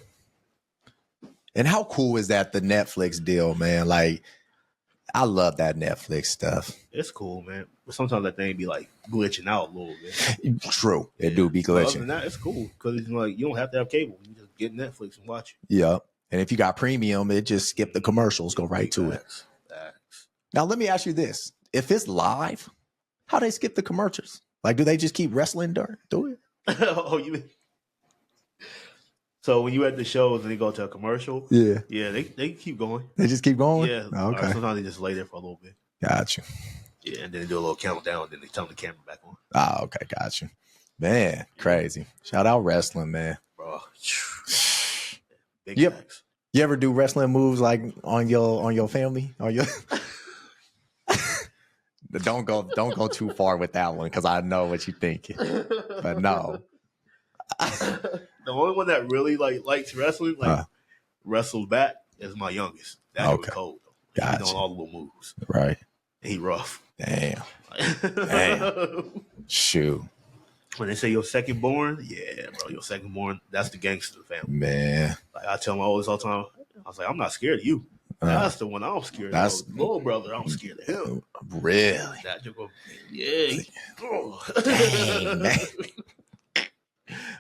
And how cool is that, the Netflix deal, man? Like, I love that Netflix stuff. It's cool, man. But sometimes that thing be like glitching out a little bit. True. It do be But other glitching. than that, it's cool because it's like you don't have to have cable. You just get Netflix and watch it. Yep. And if you got premium, it just skip the commercials, go right to it. Facts. Now, let me ask you this. If it's live, how they skip the commercials? Like, do they just keep wrestling through it? Oh, you mean? So when you at the shows and they go to a commercial, Yeah. they keep going. They just keep going? Yeah. Oh, okay. Or sometimes they just lay there for a little bit. Got you. Yeah, and then they do a little countdown, and then they turn the camera back on. Oh, okay. Got you. Man, crazy. Shout out wrestling, man. Bro. Big Yep. facts. You ever do wrestling moves like on your family? On your Don't go too far with that one because I know what you're thinking. But no. The only one that really likes wrestling, wrestles back, is my youngest. That was cold though. Gotcha. He doing all the little moves. Right. And he rough. Damn. Damn. Shoot. When they say your second born, yeah, bro, your second born, that's the gangster of the family. Man. Like I tell my oldest all the time, I was like, I'm not scared of you. That's the one I'm scared that's of. Little brother, I'm scared of him. Really? That you go, yeah. Dang,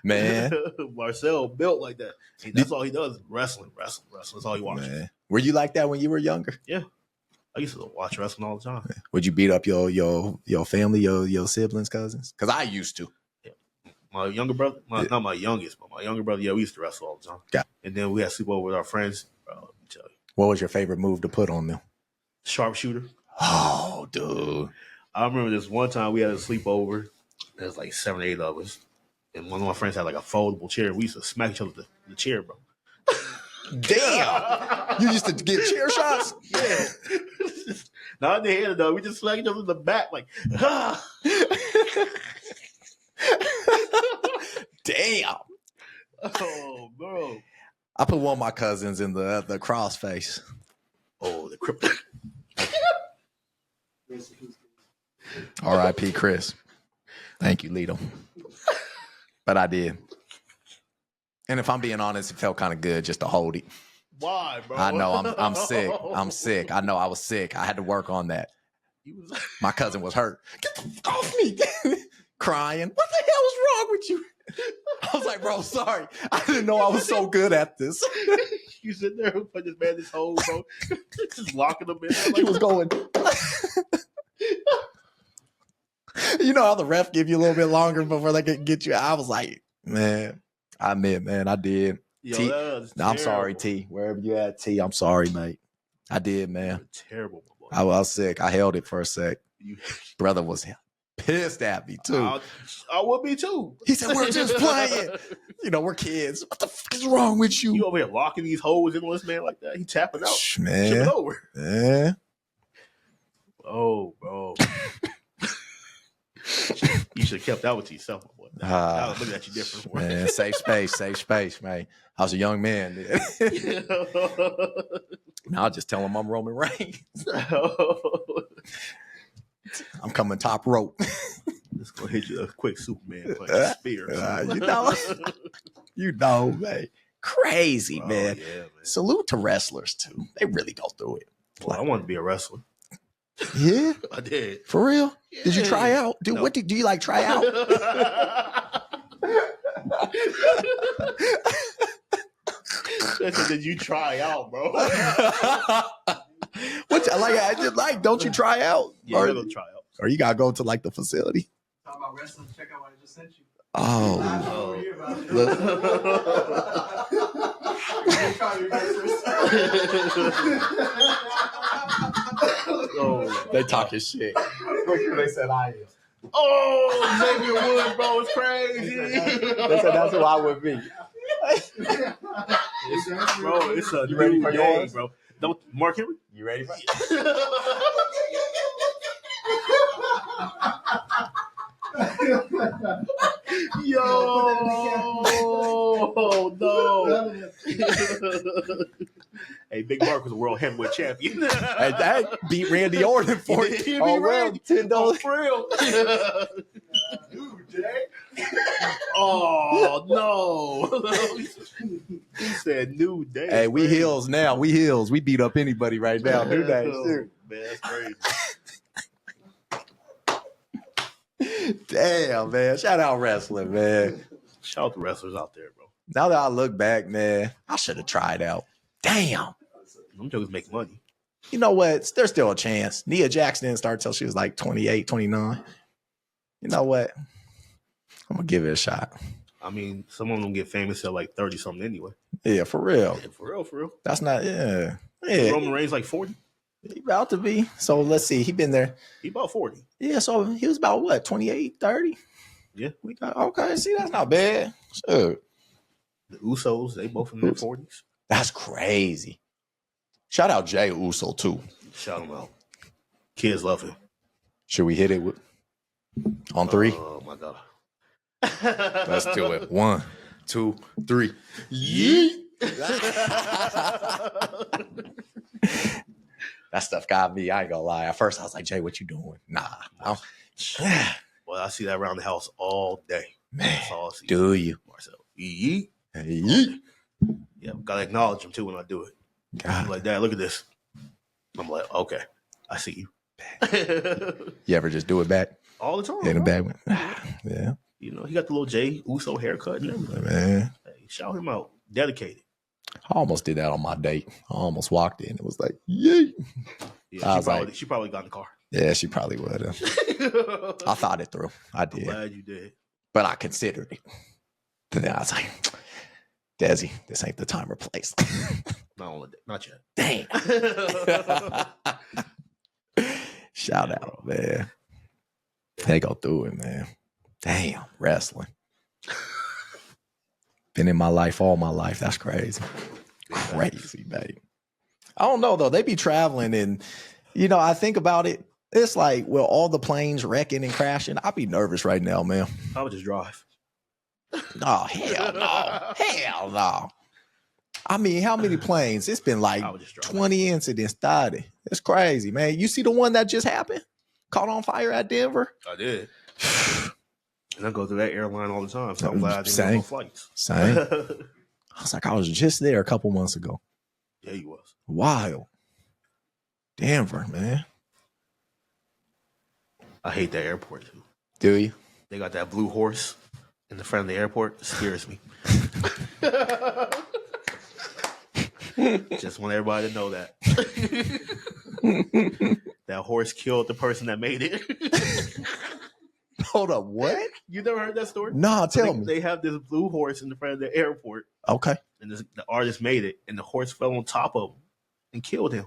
man. Marcel built like that. And that's all he does. Wrestling. That's all he watches. Man. Were you like that when you were younger? Yeah. I used to watch wrestling all the time. Would you beat up your family, your siblings, cousins? Because I used to. Yeah. My younger brother, not my youngest, but my younger brother, we used to wrestle all the time. Yeah. And then we had sleepover with our friends. Let me tell you. What was your favorite move to put on them? Sharpshooter. Oh, dude. I remember this one time we had a sleepover. There was like 7 or 8 of us. And one of my friends had like a foldable chair. We used to smack each other with the chair, bro. Damn. You used to get chair shots? Yeah. Not in the head, though. We just smack each other in the back, like, Damn. oh, bro. I put one of my cousins in the cross face. Oh, the crypto. R.I.P. Chris. Thank you, Lito. But I did. And if I'm being honest, it felt kind of good just to hold it. Why, bro? I know I'm sick. I'm sick. I know I was sick. I had to work on that. My cousin was hurt. Get the fuck off me. Crying. What the hell is wrong with you? I was like, bro, sorry. I didn't know I was so good at this. You sit there and put this man this hole, bro. Just locking him in. Like, He was going. You know how the ref give you a little bit longer before they can get you? I was like, man, I admit, man, I did. yo, T, I'm sorry, T. Wherever you at, T, I'm sorry, mate. I did, man. Terrible, my boy. I was sick. I held it for a sec. You, Brother was pissed at me, too. I would be, too. He said, we're just playing. You know, we're kids. What the fuck is wrong with you? You over here locking these holes in on this man like that? He tapping out. Man. Shipping over. Yeah. Oh, bro. You should have kept that with yourself, my boy. I was looking at you different. Man, safe space, man. I was a young man. Now I'll just tell him I'm Roman Reigns. I'm coming top rope. Let's go hit you a quick Superman punch, spear. You know, man. Crazy, man. Yeah, man. Salute to wrestlers, too. They really go through it. Well, I wanted to be a wrestler. Yeah? I did. For real? Yeah. Did you try out? Dude, No. what do you like try out? Did you try out, bro? Don't you try out? Yeah, or, I'm gonna try out. or you gotta go to like the facility. Talk about wrestling. Check out what I just sent you. Oh, Oh, they talking shit. Look who they said I am. oh, Xavier Woods, bro, it's crazy. They said that's who I would be. Bro, it's a You ready new for game, yours? bro. Don't Mark Henry? You ready for no. Hey, Big Mark was a world heavyweight champion. Hey, that beat Randy Orton for He did beat oh, well, Randy. $10. For real. Dude, Jay. Oh no. He said new day. Hey, we heels now. We heels. We beat up anybody right now. New Day. Man, that's crazy. Damn, man. Shout out wrestling, man. Shout out to wrestlers out there, bro. Now that I look back, man, I should have tried out. Damn. Them jokers make money. You know what? There's still a chance. Nia Jackson didn't start till she was like 28, 29. You know what? I'm going to give it a shot. I mean, some of them get famous at like 30 something anyway. Yeah, for real. Yeah, for real. That's not, yeah. Roman Reigns like 40. He about to be. So let's see. He been there. He about 40. Yeah, so he was about what, 28, 30? Yeah. We got okay. See, that's not bad. Sure. The Usos, they both in their 40s. That's crazy. Shout out Jay Uso too. Shout him out. Kids love him. Should we hit it on 3? Oh my God. Let's do it. 1, 2, 3. Yeet. That stuff got me. I ain't gonna lie. At first, I was like, Jay, what you doing? Nah. Well, I see that around the house all day. Man, That's all I see. do you? Marcel. Yeet. Yeet. Yeah, gotta acknowledge him too when I do it. I'm God. like, Dad, look at this. I'm like, okay, I see you. You ever just do it back? All the time. In the bro. back? Yeah. You know, he got the little Jay Uso haircut and everything. Man. Hey, shout him out. Dedicated. I almost did that on my date. I almost walked in. It was like, yay. Yeah, I she probably got in the car. Yeah, she probably would have. I thought it through. I I'm did. glad you did. But I considered it. Then I was like, Desi, this ain't the time or place. Not yet. Dang. Shout out, man. They go through it, man. Damn, wrestling. Been in my life all my life. That's crazy. Crazy, babe. I don't know, though. They be traveling and, you know, I think about it. It's like, well, all the planes wrecking and crashing. I'd be nervous right now, man. I would just drive. Oh, hell no. Hell no. I mean, how many planes? It's been like 20 incidents started. It's crazy, man. You see the one that just happened? Caught on fire at Denver? I did. And I go through that airline all the time. So I'm glad I didn't go on flights. Same. I was like, I was just there a couple months ago. Yeah, he was. Wild. Denver, man. I hate that airport too. Do you? They got that blue horse in the front of the airport. It scares me. Just want everybody to know that. That horse killed the person that made it. Hold up, what? You never heard that story? No, tell me. They have this blue horse in the front of the airport. Okay. And the artist made it, and the horse fell on top of him and killed him.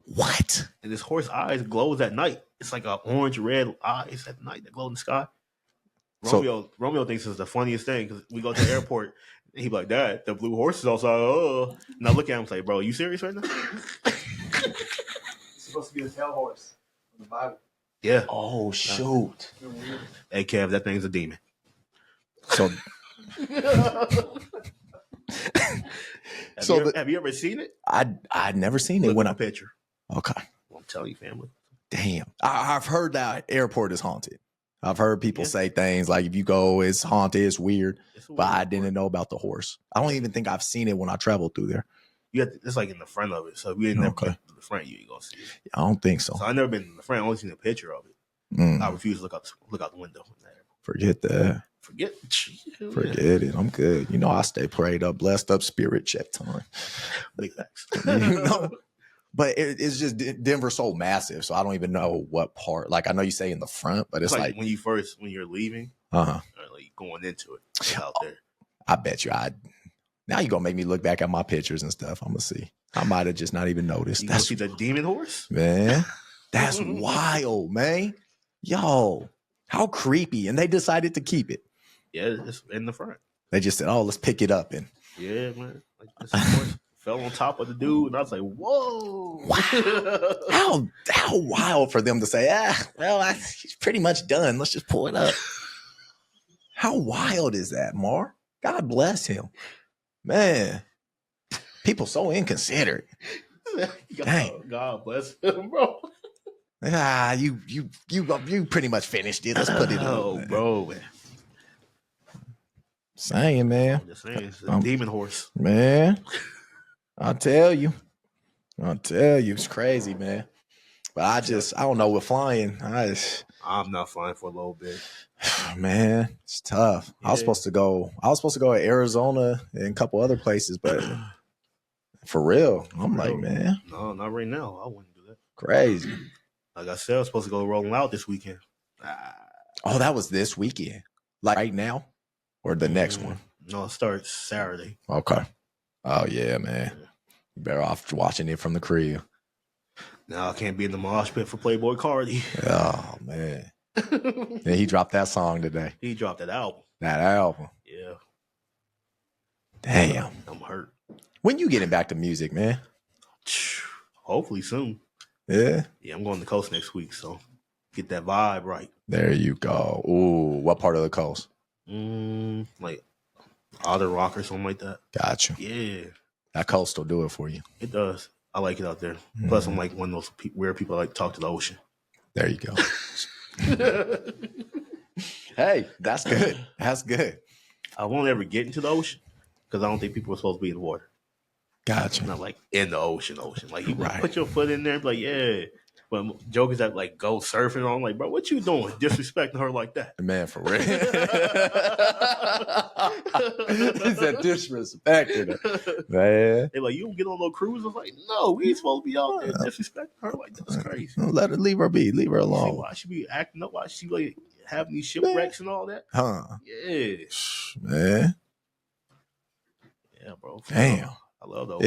What? And this horse eyes glows at night. It's like an orange red eyes at night that glow in the sky. Romeo thinks it's the funniest thing because we go to the airport and he be like, Dad, the blue horse is outside. Oh. And I look at him and say, bro, you serious right now? It's supposed to be the tail horse in the Bible. Yeah. Oh, shoot. Hey, Kev, that thing's a demon. So, have you ever seen it? I'd never seen it Look when at the picture. Okay. I'm telling you, family. Damn. I've heard that airport is haunted. I've heard people say things like if you go, it's haunted, it's weird. But I didn't know about the horse. I don't even think I've seen it when I traveled through there. It's like in the front of it. So if you ain't never been in the front, you ain't gonna see it. I don't think so. So I've never been in the front. I only seen a picture of it. I refuse to look out the window. Forget that. Forget it. I'm good. You know, I stay prayed up, blessed up, spirit check time. Big facts. You know? But it's just Denver's so massive, so I don't even know what part. Like I know you say in the front, but it's like when you're leaving, or like going into it out there. I bet you now you're gonna make me look back at my pictures and stuff. I'm gonna see. I might have just not even noticed. You see the demon horse? Man, that's wild, man. Yo, how creepy. And they decided to keep it. Yeah, it's in the front. They just said, oh, let's pick it up. And yeah, man. Like this horse fell on top of the dude, and I was like, whoa. Wow. How wild for them to say, well, he's pretty much done. Let's just pull it up. How wild is that, Mar? God bless him. Man, people so inconsiderate. Dang. God bless him, bro. You pretty much finished it. Let's put it Oh, on. bro, man. Saying, man. I'm just saying, it's a demon horse. Man, I'll tell you, it's crazy, man. But I don't know with flying. I'm not flying for a little bit. Man, it's tough. Yeah. I was supposed to go to Arizona and a couple other places, but for real, I'm like, man, no, not right now. I wouldn't do that. Crazy. Like I said, I was supposed to go rolling out this weekend. Oh, that was this weekend, like right now, or the next one? No, it starts Saturday. Okay. Oh yeah, man. You better off watching it from the crib. Now I can't be in the mosh pit for Playboy Cardi. Oh man. And he dropped that song today. He dropped that album. Yeah. Damn. I'm hurt. When you getting back to music, man? Hopefully soon. Yeah. Yeah, I'm going to the coast next week, so get that vibe right. There you go. Ooh, what part of the coast? Like Otter Rock or something like that. Gotcha. Yeah. That coast will do it for you. It does. I like it out there. Plus, I'm like one of those weird people that like to talk to the ocean. There you go. Hey, that's good. That's good. I won't ever get into the ocean because I don't think people are supposed to be in the water. Gotcha. Not like in the ocean. Like you put your foot in there and be like, yeah. But jokers that like go surfing on, like, bro, what you doing? Disrespecting her like that. Man, for real. He said disrespecting her. Man. They're like, you don't get on no cruise? I was like, no, we ain't supposed to be out there disrespecting her like that. That's crazy. Leave her be. Leave her alone. See why she be acting up? Why she like having these shipwrecks and all that? Huh. Yeah. Man. Yeah, bro. Damn. I love those.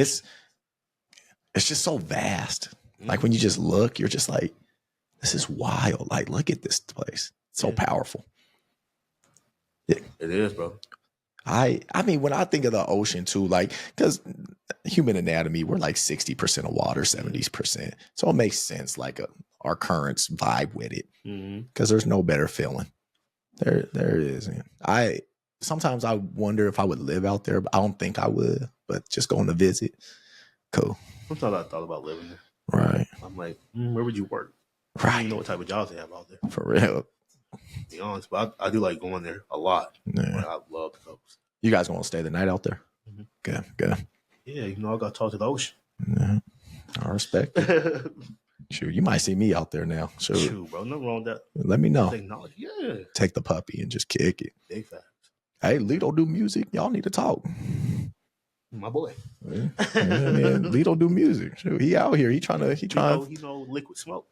It's just so vast. Like when you just look, you're just like, this is wild. Like, look at this place. It's so powerful. It is, bro. I mean, when I think of the ocean too, like, because human anatomy, we're like 60% of water, 70%. So it makes sense, like our currents vibe with it. Because there's no better feeling. There it is. Sometimes I wonder if I would live out there, but I don't think I would. But just going to visit, cool. Sometimes I thought about living there. Right. I'm like, where would you work? Right. I don't know what type of jobs they have out there. For real. To be honest, but I do like going there a lot. Yeah. I love the coast. You guys gonna stay the night out there? Good. Yeah, I got to talk to the ocean. Yeah. I respect it. Shoot, you might see me out there now. Shoot, bro, nothing wrong with that. Let me know. Yeah. Take the puppy and just kick it. Big facts. Hey, Lito do music. Y'all need to talk. My boy. Yeah, man. Lito do music. Shoot, he out here. He trying. He know liquid smoke.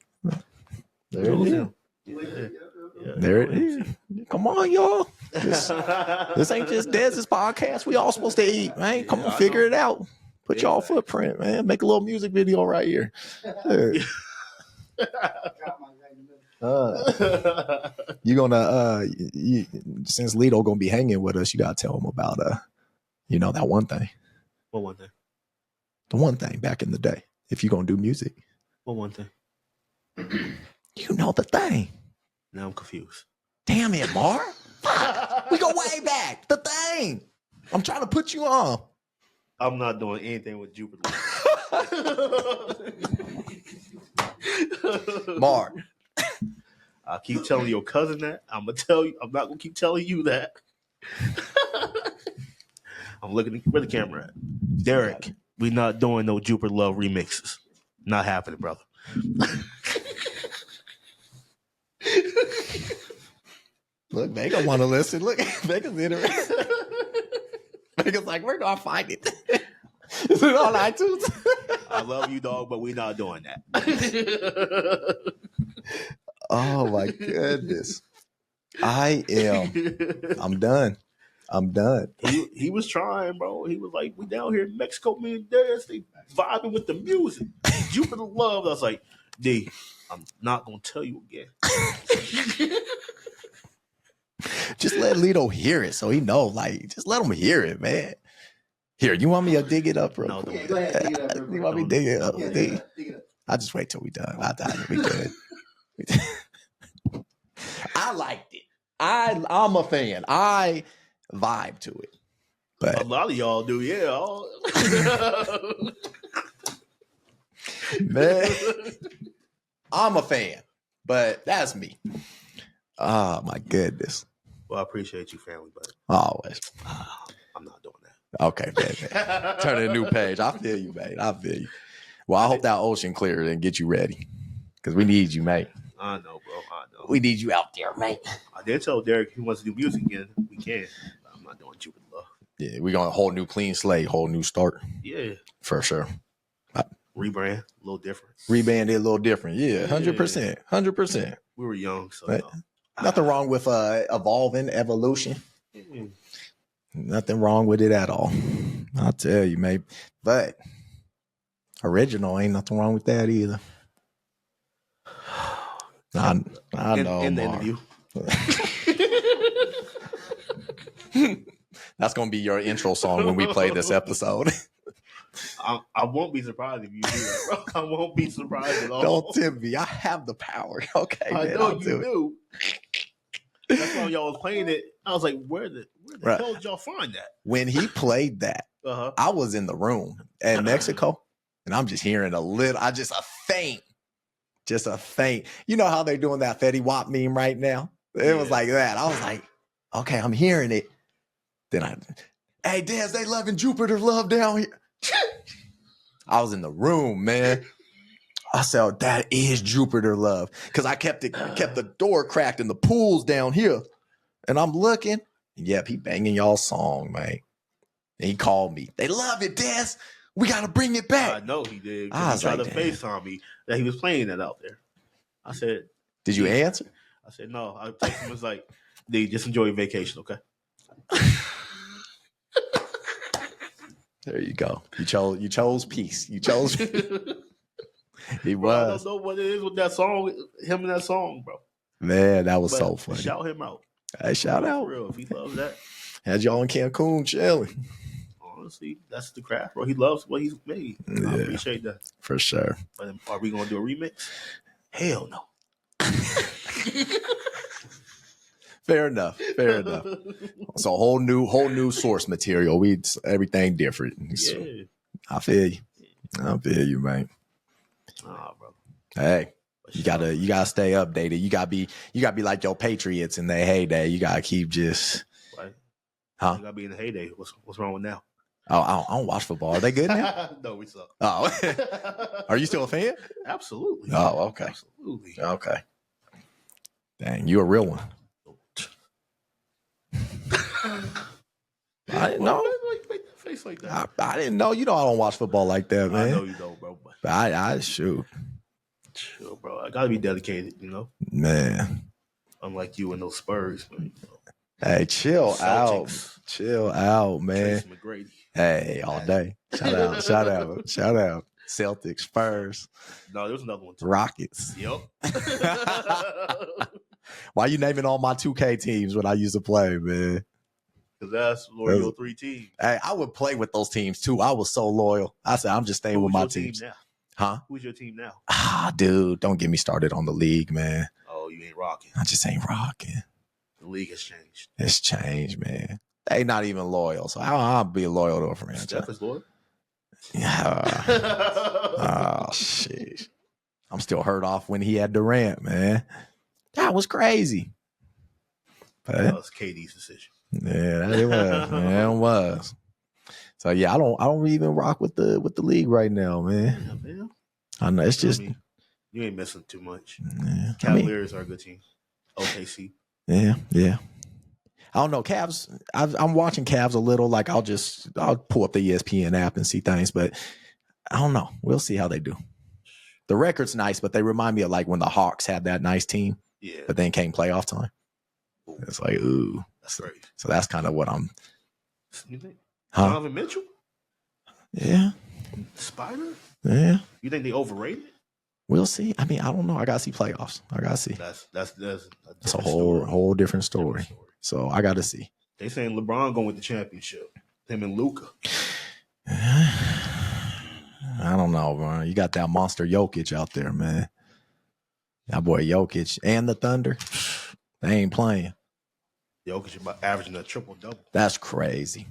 There it is. Yeah, there it is. Come on, y'all. This ain't just Dez's podcast. We all supposed to eat, man. Come on, figure it out. Put y'all footprint, man. Make a little music video right here. You gonna since Lito gonna be hanging with us, you gotta tell him about that one thing. What one thing? The one thing back in the day. If you gonna do music. What one thing? You know the thing. Now I'm confused. Damn it, Mar. Fuck. We go way back. The thing. I'm trying to put you on. I'm not doing anything with Jupiter. Mark. I keep telling your cousin that. I'm gonna tell you. I'm not gonna keep telling you that. I'm looking where the camera at. Derek, we not doing no Jupiter Love remixes. Not happening, brother. Look, Vega want to listen. Look, Vega's interested. Vega's like, where do I find it? Is it on iTunes? I love you, dog, but we not doing that. Oh my goodness. I'm done. He was trying, bro. He was like, we down here in Mexico, me and Dez, they vibing with the music. Jupiter Love. I was like, D, I'm not gonna tell you again. Just let Lito hear it so he know. Like, just let him hear it, man. Here, you want me to dig it up, bro? No, go ahead, dig it up. You want me to dig it up? Yeah, dig it up. I'll just wait till we done. We good. I liked it. I'm a fan. I vibe to it. A But lot of y'all do, yeah. man, I'm a fan. But that's me. Oh my goodness. Well, I appreciate you, family, but Always. I'm not doing that. Okay, man. Turn to a new page. I feel you, mate. I feel you. Well, I hope that ocean clears and get you ready. Because we need you, mate. I know, bro. I know. We need you out there, mate. I did tell Derek he wants to do music again. We can. But I'm not doing Jupiter Love. Yeah, we're going to whole new clean slate, whole new start. Yeah. For sure. Rebrand, a little different. Reband it a little different. Yeah, 100%. 100%. We were young, so Right. Nothing wrong with evolving, evolution. Nothing wrong with it at all. I'll tell you, mate. But original ain't nothing wrong with that either. I know. In the Mark. interview. That's gonna be your intro song when we play this episode. I won't be surprised if you do that, bro. I won't be surprised at all. Don't tempt me. I have the power. Okay, I man, know I'll you do it. do. That's why y'all was playing it. I was like, where the Right. hell did y'all find that? When he played that, Uh-huh. I was in the room in Mexico, and I'm just hearing a faint. Just a faint. You know how they're doing that Fetty Wap meme right now? It was Yeah. like that. I was like, okay, I'm hearing it. Then hey, Des, they loving Jupiter Love down here. I was in the room, man. I said, oh, that is Jupiter Love. Because I kept the door cracked and the pool's down here. And I'm looking. And yep, he banging y'all's song, man. And he called me. They love it, Des. We got to bring it back. I know he did. I He was tried like, to damn. FaceTime me that he was playing that out there. I said, Did you answer? I said, no. I texted him, was like, dude, just enjoy your vacation, okay? There you go. You chose peace. You chose. He Bro, I was. don't know what it is with that song, him and that song, bro. Man, that was But so funny. shout him out. Hey, shout For out. real, if he loves that. Had y'all in Cancun chilling. Honestly, that's the craft, bro. He loves what he's made. I Yeah. appreciate that. For sure. But are we gonna do a remix? Hell no. Fair enough. Fair enough. So whole new source material. Everything different. So, Yeah. I feel you. I feel you, man. Nah, bro. Hey, But you shout gotta stay updated. You gotta be like your Patriots in their heyday. You gotta keep just out, right? huh? You gotta be in the heyday. What's wrong with now? Oh, I don't watch football. Are they good now? No, we suck. Oh, are you still a fan? Absolutely. Oh, okay. Absolutely. Okay. Dang, you a real one. I didn't know. Make that face like that. I didn't know. You know I don't watch football like that, man. I know you don't, bro. But I shoot, Chill, bro. I gotta be dedicated, you know. man. Unlike you and those Spurs, man. You know. Hey, chill Celtics. out, man. Tracy McGrady. Hey, all day. Shout out. Celtics, Spurs, No, there was another one too. Rockets. Yep. Why you naming all my 2K teams when I used to play, man? Because that's loyal 3 teams. Hey, I would play with those teams too. I was so loyal. I said, I'm just staying with my your teams. team now? Huh? Who's your team now? Ah, dude, don't get me started on the league, man. Oh, you ain't rocking. I just ain't rocking. The league has changed. It's changed, man. They not even loyal, so I'll be loyal to a franchise. Steph is loyal. Yeah. Oh shit. I'm still hurt off when he had Durant, man. That was crazy. But That was KD's decision. yeah, it was. Man, it was. So yeah, I don't even rock with the league right now, man. Yeah, man. I know it's just I mean, you ain't missing too much. yeah, Cavaliers are a good team. OKC. yeah. I don't know. Cavs. I'm watching Cavs a little. Like I'll pull up the ESPN app and see things, but I don't know. We'll see how they do. The record's nice, but they remind me of like when the Hawks had that nice team, Yeah. but then came playoff time. It's like ooh. That's great. So that's kind of what I'm. You think? Huh? Donovan Mitchell? Yeah. Spider? Yeah. You think they overrated? We'll see. I mean, I don't know. I gotta see playoffs. I gotta see. That's It's a whole different story. So I gotta see. They saying LeBron going with the championship. Him and Luka. I don't know, bro. You got that monster Jokic out there, man. That boy Jokic and the Thunder, they ain't playing. Jokic about averaging a triple-double. That's crazy.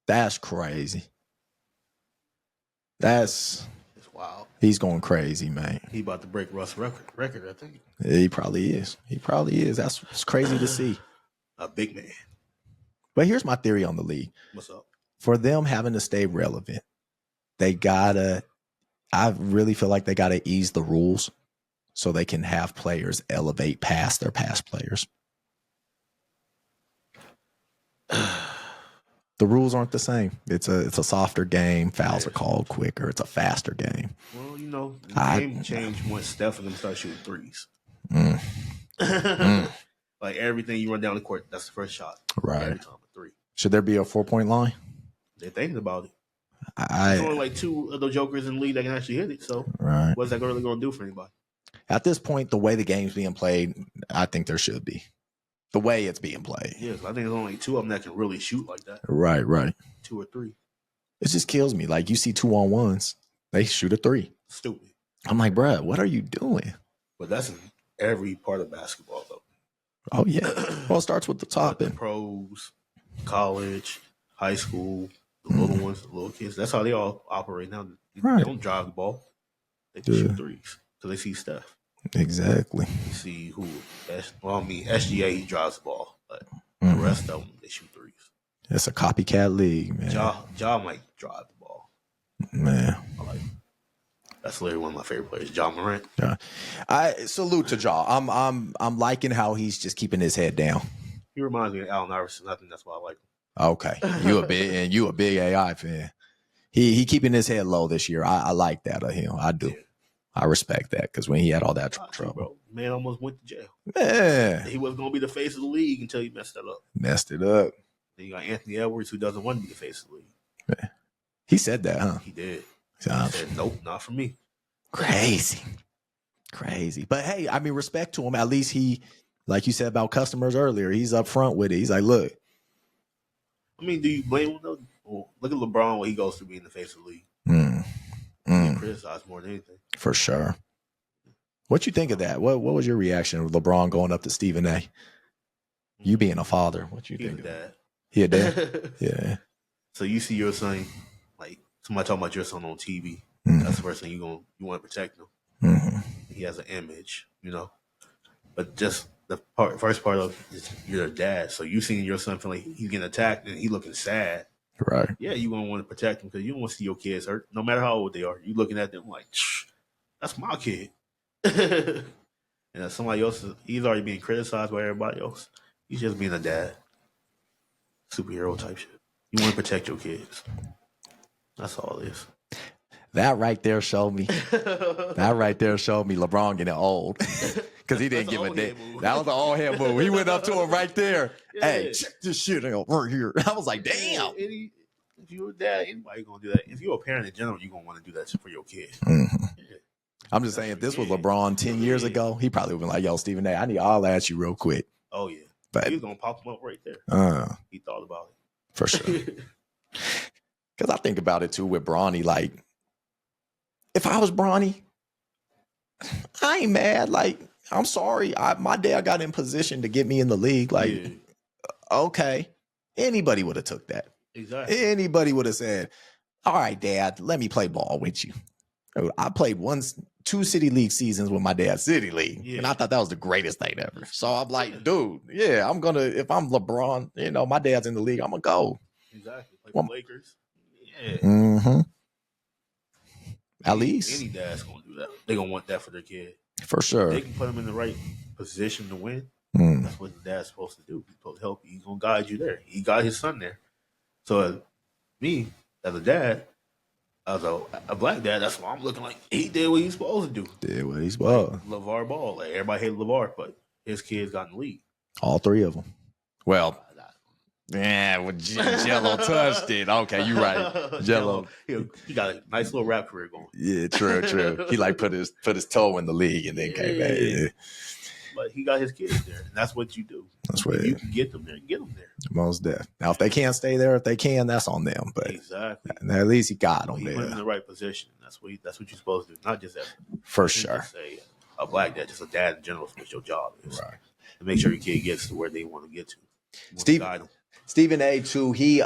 That's crazy. It's wild. He's going crazy, man. He about to break Russ' record, I think. Yeah, he probably is. That's crazy to see. A big man. But here's my theory on the league. What's up? For them having to stay relevant, I really feel like they gotta ease the rules so they can have players elevate past their past players. The rules aren't the same. It's a softer game. Fouls are called quicker. It's a faster game. Well, the game changed once Steph and them started shooting threes. Like everything you run down the court, that's the first shot. Right. Every time a three. Should there be a 4-point line? They're thinking about it. There's only like 2 of those jokers in the league that can actually hit it. So what's that really going to do for anybody? At this point, the way the game's being played, I think there should be. The way it's being played. Yes, I think there's only 2 of them that can really shoot like that. Right. 2 or 3. It just kills me. Like you see 2-on-1s, they shoot a 3. Stupid. I'm like, bruh, what are you doing? But that's in every part of basketball, though. Oh, yeah. Well, it starts with the top The end. pros, college, high school, the little ones, the little kids. That's how they all operate now. Right. They don't drive the ball. They can shoot threes. So they see Steph. Exactly. You see who? SGA, he drives the ball. But the rest of them, they shoot threes. It's a copycat league, man. Ja might drive the ball. Man. That's literally one of my favorite players, Ja Morant. Yeah. I salute to Ja. I'm liking how he's just keeping his head down. He reminds me of Allen Iverson. I think that's why I like him. Okay. You a big AI fan. He keeping his head low this year. I like that of him. I do. Yeah. I respect that because when he had all that trouble. Bro, man almost went to jail. Man. He wasn't going to be the face of the league until he messed that up. Messed it up. Then you got Anthony Edwards, who doesn't want to be the face of the league. Man. He said that, huh? He did. He said, nope, not for me. Crazy. But hey, I mean, respect to him. At least he, like you said about customers earlier, he's up front with it. He's like, look. I mean, do you blame him though? Well, look at LeBron, what he goes through being the face of the league. He criticized more than anything. For sure. What you think of that? What was your reaction with LeBron going up to Stephen A? You being a father, what you think of that? He a dad? Yeah. So you see your son, like somebody talking about your son on TV. That's the first thing you want to protect him. He has an image, But just the first part of is you're a dad, so you seeing your son feeling like he's getting attacked and he looking sad. Right. Yeah, you gonna want to protect him because you don't want to see your kids hurt, no matter how old they are. You looking at them like, that's my kid. And somebody else, he's already being criticized by everybody else. He's just being a dad, superhero type shit. You want to protect your kids. That's all it is. That right there showed me. LeBron getting old because he didn't give a damn. That was the old head move. He went up to him right there. Yeah. Hey, check this shit out right here. I was like, damn. If you're a dad, anybody gonna do that. If you're a parent in general, you're gonna want to do that for your kid. Yeah. I'm just saying, if this was LeBron 10 years ago, he probably would have been like, yo, Stephen A, I need all at you real quick. Oh yeah, but he was gonna pop him up right there. He thought about it for sure. Because I think about it too with Bronny. Like, if I was Bronny, I ain't mad. Like, I'm sorry. My dad got in position to get me in the league. Like, okay. Anybody would have took that. Exactly. Anybody would have said, all right, Dad, let me play ball with you. I played 2 city league seasons with my dad's city league. Yeah. And I thought that was the greatest thing ever. So I'm like, dude, yeah, if I'm LeBron, my dad's in the league, I'm going to go. Exactly. Play for Lakers. Yeah. Mm-hmm. At least. Any dad's going to do that. They're going to want that for their kid. For sure. They can put them in the right position to win. That's what the dad's supposed to do. He's supposed to help you. He's going to guide you there. He got his son there. So me, as a dad, as a black dad, that's why I'm looking like he did what he's supposed to do. Like LeVar Ball. Like, everybody hated LeVar, but his kids got in the league. All 3 of them. Well, yeah, well, Jello touched it. Okay, you right. Jello. He got a nice little rap career going. Yeah, true. He like put his toe in the league and then came back. Yeah. But he got his kids there, and that's what you do. That's what you can get them there. Get them there. Most deaf. Now, if they can't stay there, if they can, that's on them. But exactly, at least he got them he there. Put him in the right position. That's what you're supposed to do. Not just that. For sure. Say a black dad, just a dad in general. That's what your job is. Right. To make sure your kid gets to where they want to get to. Stephen A. too. He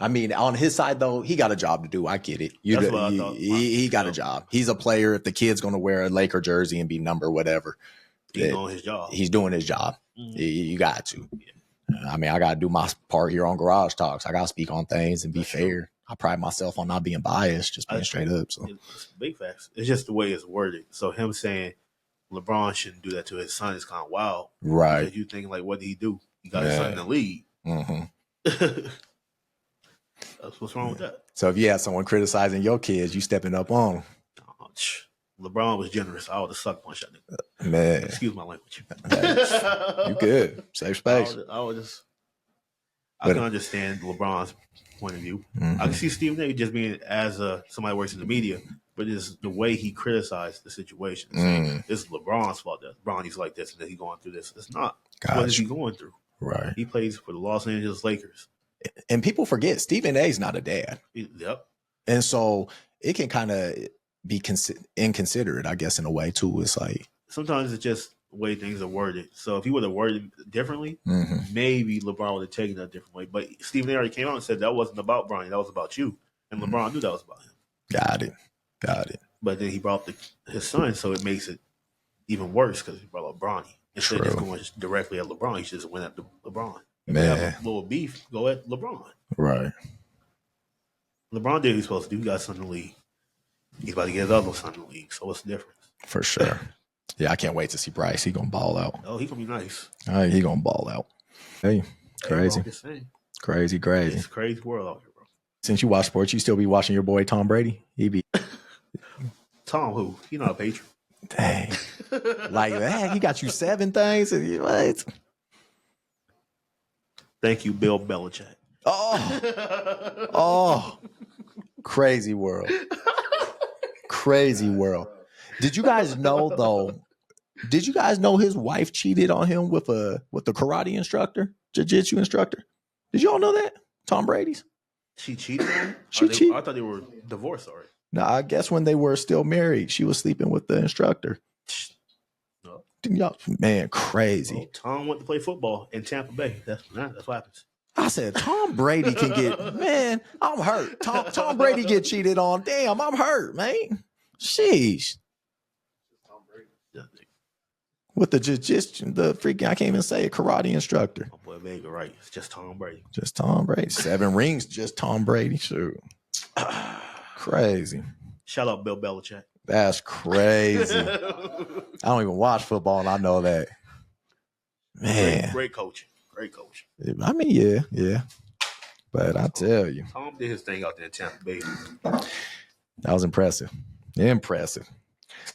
I mean, on his side though, he got a job to do. I get it. That's what I thought. He got a job. He's a player. If the kid's going to wear a Laker jersey and be number whatever, he's doing his job. He's doing his job. You got to. I mean, I got to do my part here on Garage Talks. I got to speak on things and be fair. I pride myself on not being biased, just being straight up. So it's big facts. It's just the way it's worded. So him saying LeBron shouldn't do that to his son is kind of wild, right? Because you think like, what did he do? He got his son in the league. Mm-hmm. That's what's wrong with that. So if you had someone criticizing your kids, you stepping up on them. LeBron was generous. I would have sucked punch that nigga. Man, excuse my language. You good? Safe space. I can understand LeBron's point of view. Mm-hmm. I can see Stephen A. just being as somebody who works in the media, but it's the way he criticized the situation. Saying, this is LeBron's fault that LeBron is like this and that he's going through this. It's not. What is he going through? Right. He plays for the Los Angeles Lakers. And people forget Stephen A. is not a dad. Yep. And so it can kind of be inconsiderate, I guess, in a way too. It's like sometimes it's just the way things are worded. So if he would have worded it differently, maybe LeBron would have taken it a different way. But Stephen A. already came out and said that wasn't about Bronny, that was about you. And LeBron knew that was about him. Got it. But then he brought up his son, so it makes it even worse because he brought up Bronny. Instead of just going directly at LeBron, he just went at LeBron. If they have a little beef, go at LeBron. Right. LeBron did what he's supposed to do. He got son in the league. He's about to get his other son in the league. So what's the difference? For sure. Yeah, I can't wait to see Bryce. He gonna ball out. Oh, he gonna be nice. He gonna ball out. Hey, crazy. Crazy. It's a crazy world out here, bro. Since you watch sports, you still be watching your boy Tom Brady? He be Tom who? He not a Patriot. Dang. Like that. He got you 7 things. And what? Thank you, Bill Belichick. Oh. Crazy world. Crazy world. Did you guys know though? Did you guys know his wife cheated on him with the karate instructor, jiu-jitsu instructor? Did you all know that? Tom Brady's. She cheated on him? I thought they were divorced already. No, I guess when they were still married, she was sleeping with the instructor. No. Man, crazy. Well, Tom went to play football in Tampa Bay. That's what happens. I said, Tom Brady can get, man, I'm hurt. Tom Brady get cheated on. Damn, I'm hurt, man. Sheesh. With the freaking, I can't even say a karate instructor. My boy Vega, right? It's just Tom Brady. Just Tom Brady. 7 rings, just Tom Brady. Shoot. Crazy. Shout out Bill Belichick. That's crazy. I don't even watch football and I know that. Man. Great coaching. Great coach. I mean, yeah. But I tell you. Tom did his thing out there in Tampa Bay. That was impressive. Impressive.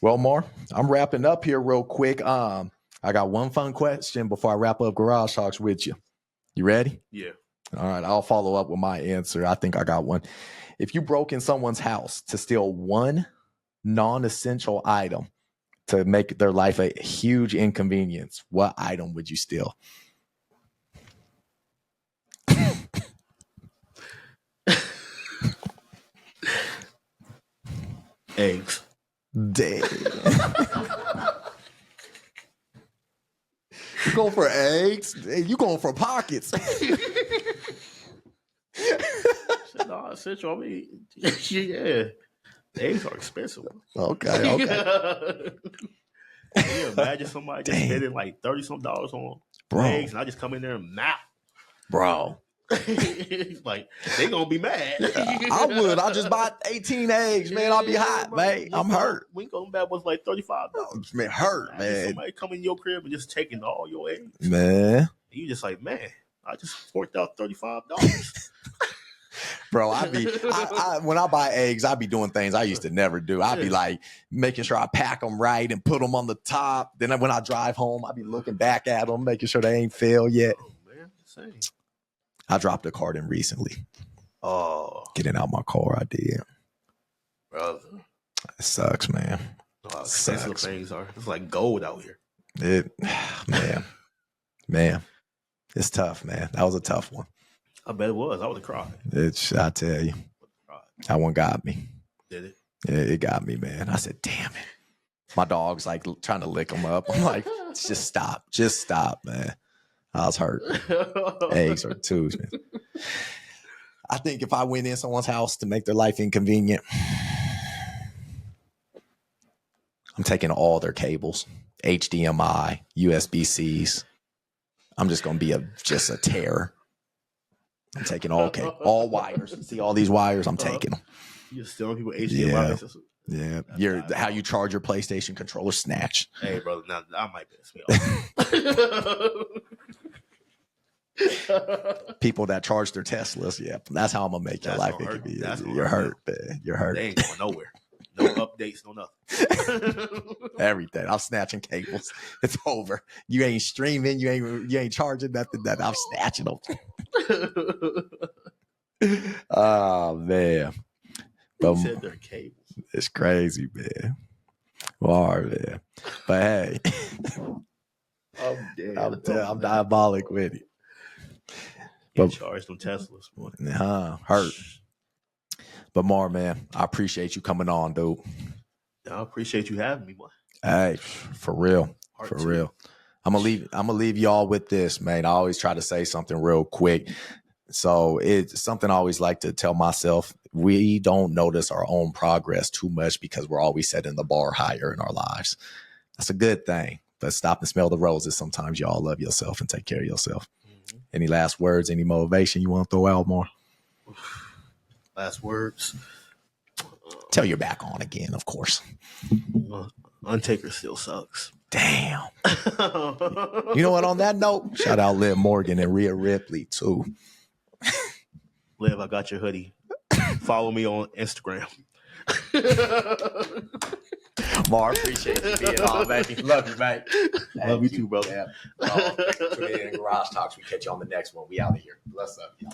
Well, Mar, I'm wrapping up here real quick. I got one fun question before I wrap up Garage Talks with you. You ready? Yeah. All right, I'll follow up with my answer. I think I got one. If you broke in someone's house to steal one non-essential item to make their life a huge inconvenience, what item would you steal? Eggs. Damn. You going for eggs? You going for pockets? No, essential. I mean, yeah. Eggs are expensive. Okay. Can you imagine somebody just spending like $30-some on eggs and I just come in there and map? Bro. Like, they gonna be mad. I would. I just bought 18 eggs, man. I'll be hot, man. I'm hurt. We going back was like $35. Man, hurt, man. Somebody come in your crib and just taking all your eggs. Man. And you just like, man, I just forked out $35. Bro, when I buy eggs, I be doing things I used to never do. I be like making sure I pack them right and put them on the top. Then when I drive home, I be looking back at them, making sure they ain't failed yet. Oh, man, same. I dropped a card in recently. Oh. Getting out my car, I did. Brother. It sucks, man. Oh, expensive things are. It's like gold out here. Man. It's tough, man. That was a tough one. I bet it was. I would have cried. I tell you. That one got me. Did it? Yeah, it got me, man. I said, damn it. My dog's like trying to lick them up. I'm like, just stop, man. I was hurt. Eggs are too. I think if I went in someone's house to make their life inconvenient, I'm taking all their cables, HDMI, USB-Cs. I'm just going to be just a terror. I'm taking all wires. See all these wires? I'm taking them. You're stealing people HDMI. Yeah. How you charge your PlayStation controller snatch. Hey, brother, now I might piss me off. People that charge their Teslas, yeah, that's how I'm gonna make your life inconvenient. You're hurt, man. You're hurt. They ain't going nowhere. No updates, no nothing. Everything. I'm snatching cables. It's over. You ain't streaming. You ain't charging nothing. That I'm snatching them. Oh man. But said they're cables. It's crazy, man. All right, man. But hey, I'm diabolic with it. But charge them Teslas, boy. Hurt. But Mar, man, I appreciate you coming on, dude. I appreciate you having me, boy. Hey, for real. Real. I'm gonna leave y'all with this, man. I always try to say something real quick. So it's something I always like to tell myself. We don't notice our own progress too much because we're always setting the bar higher in our lives. That's a good thing. But stop and smell the roses. Sometimes y'all love yourself and take care of yourself. Mm-hmm. Any last words, any motivation you want to throw out more? Last words. Till you're back on again, of course. Undertaker still sucks. Damn. You know what? On that note, shout out Liv Morgan and Rhea Ripley too. Liv, I got your hoodie. Follow me on Instagram. Mar, appreciate you being on, baby. Love you, mate. Love you too, brother. Yeah. Tune in Garage Talks. We catch you on the next one. We out of here. Bless up, y'all.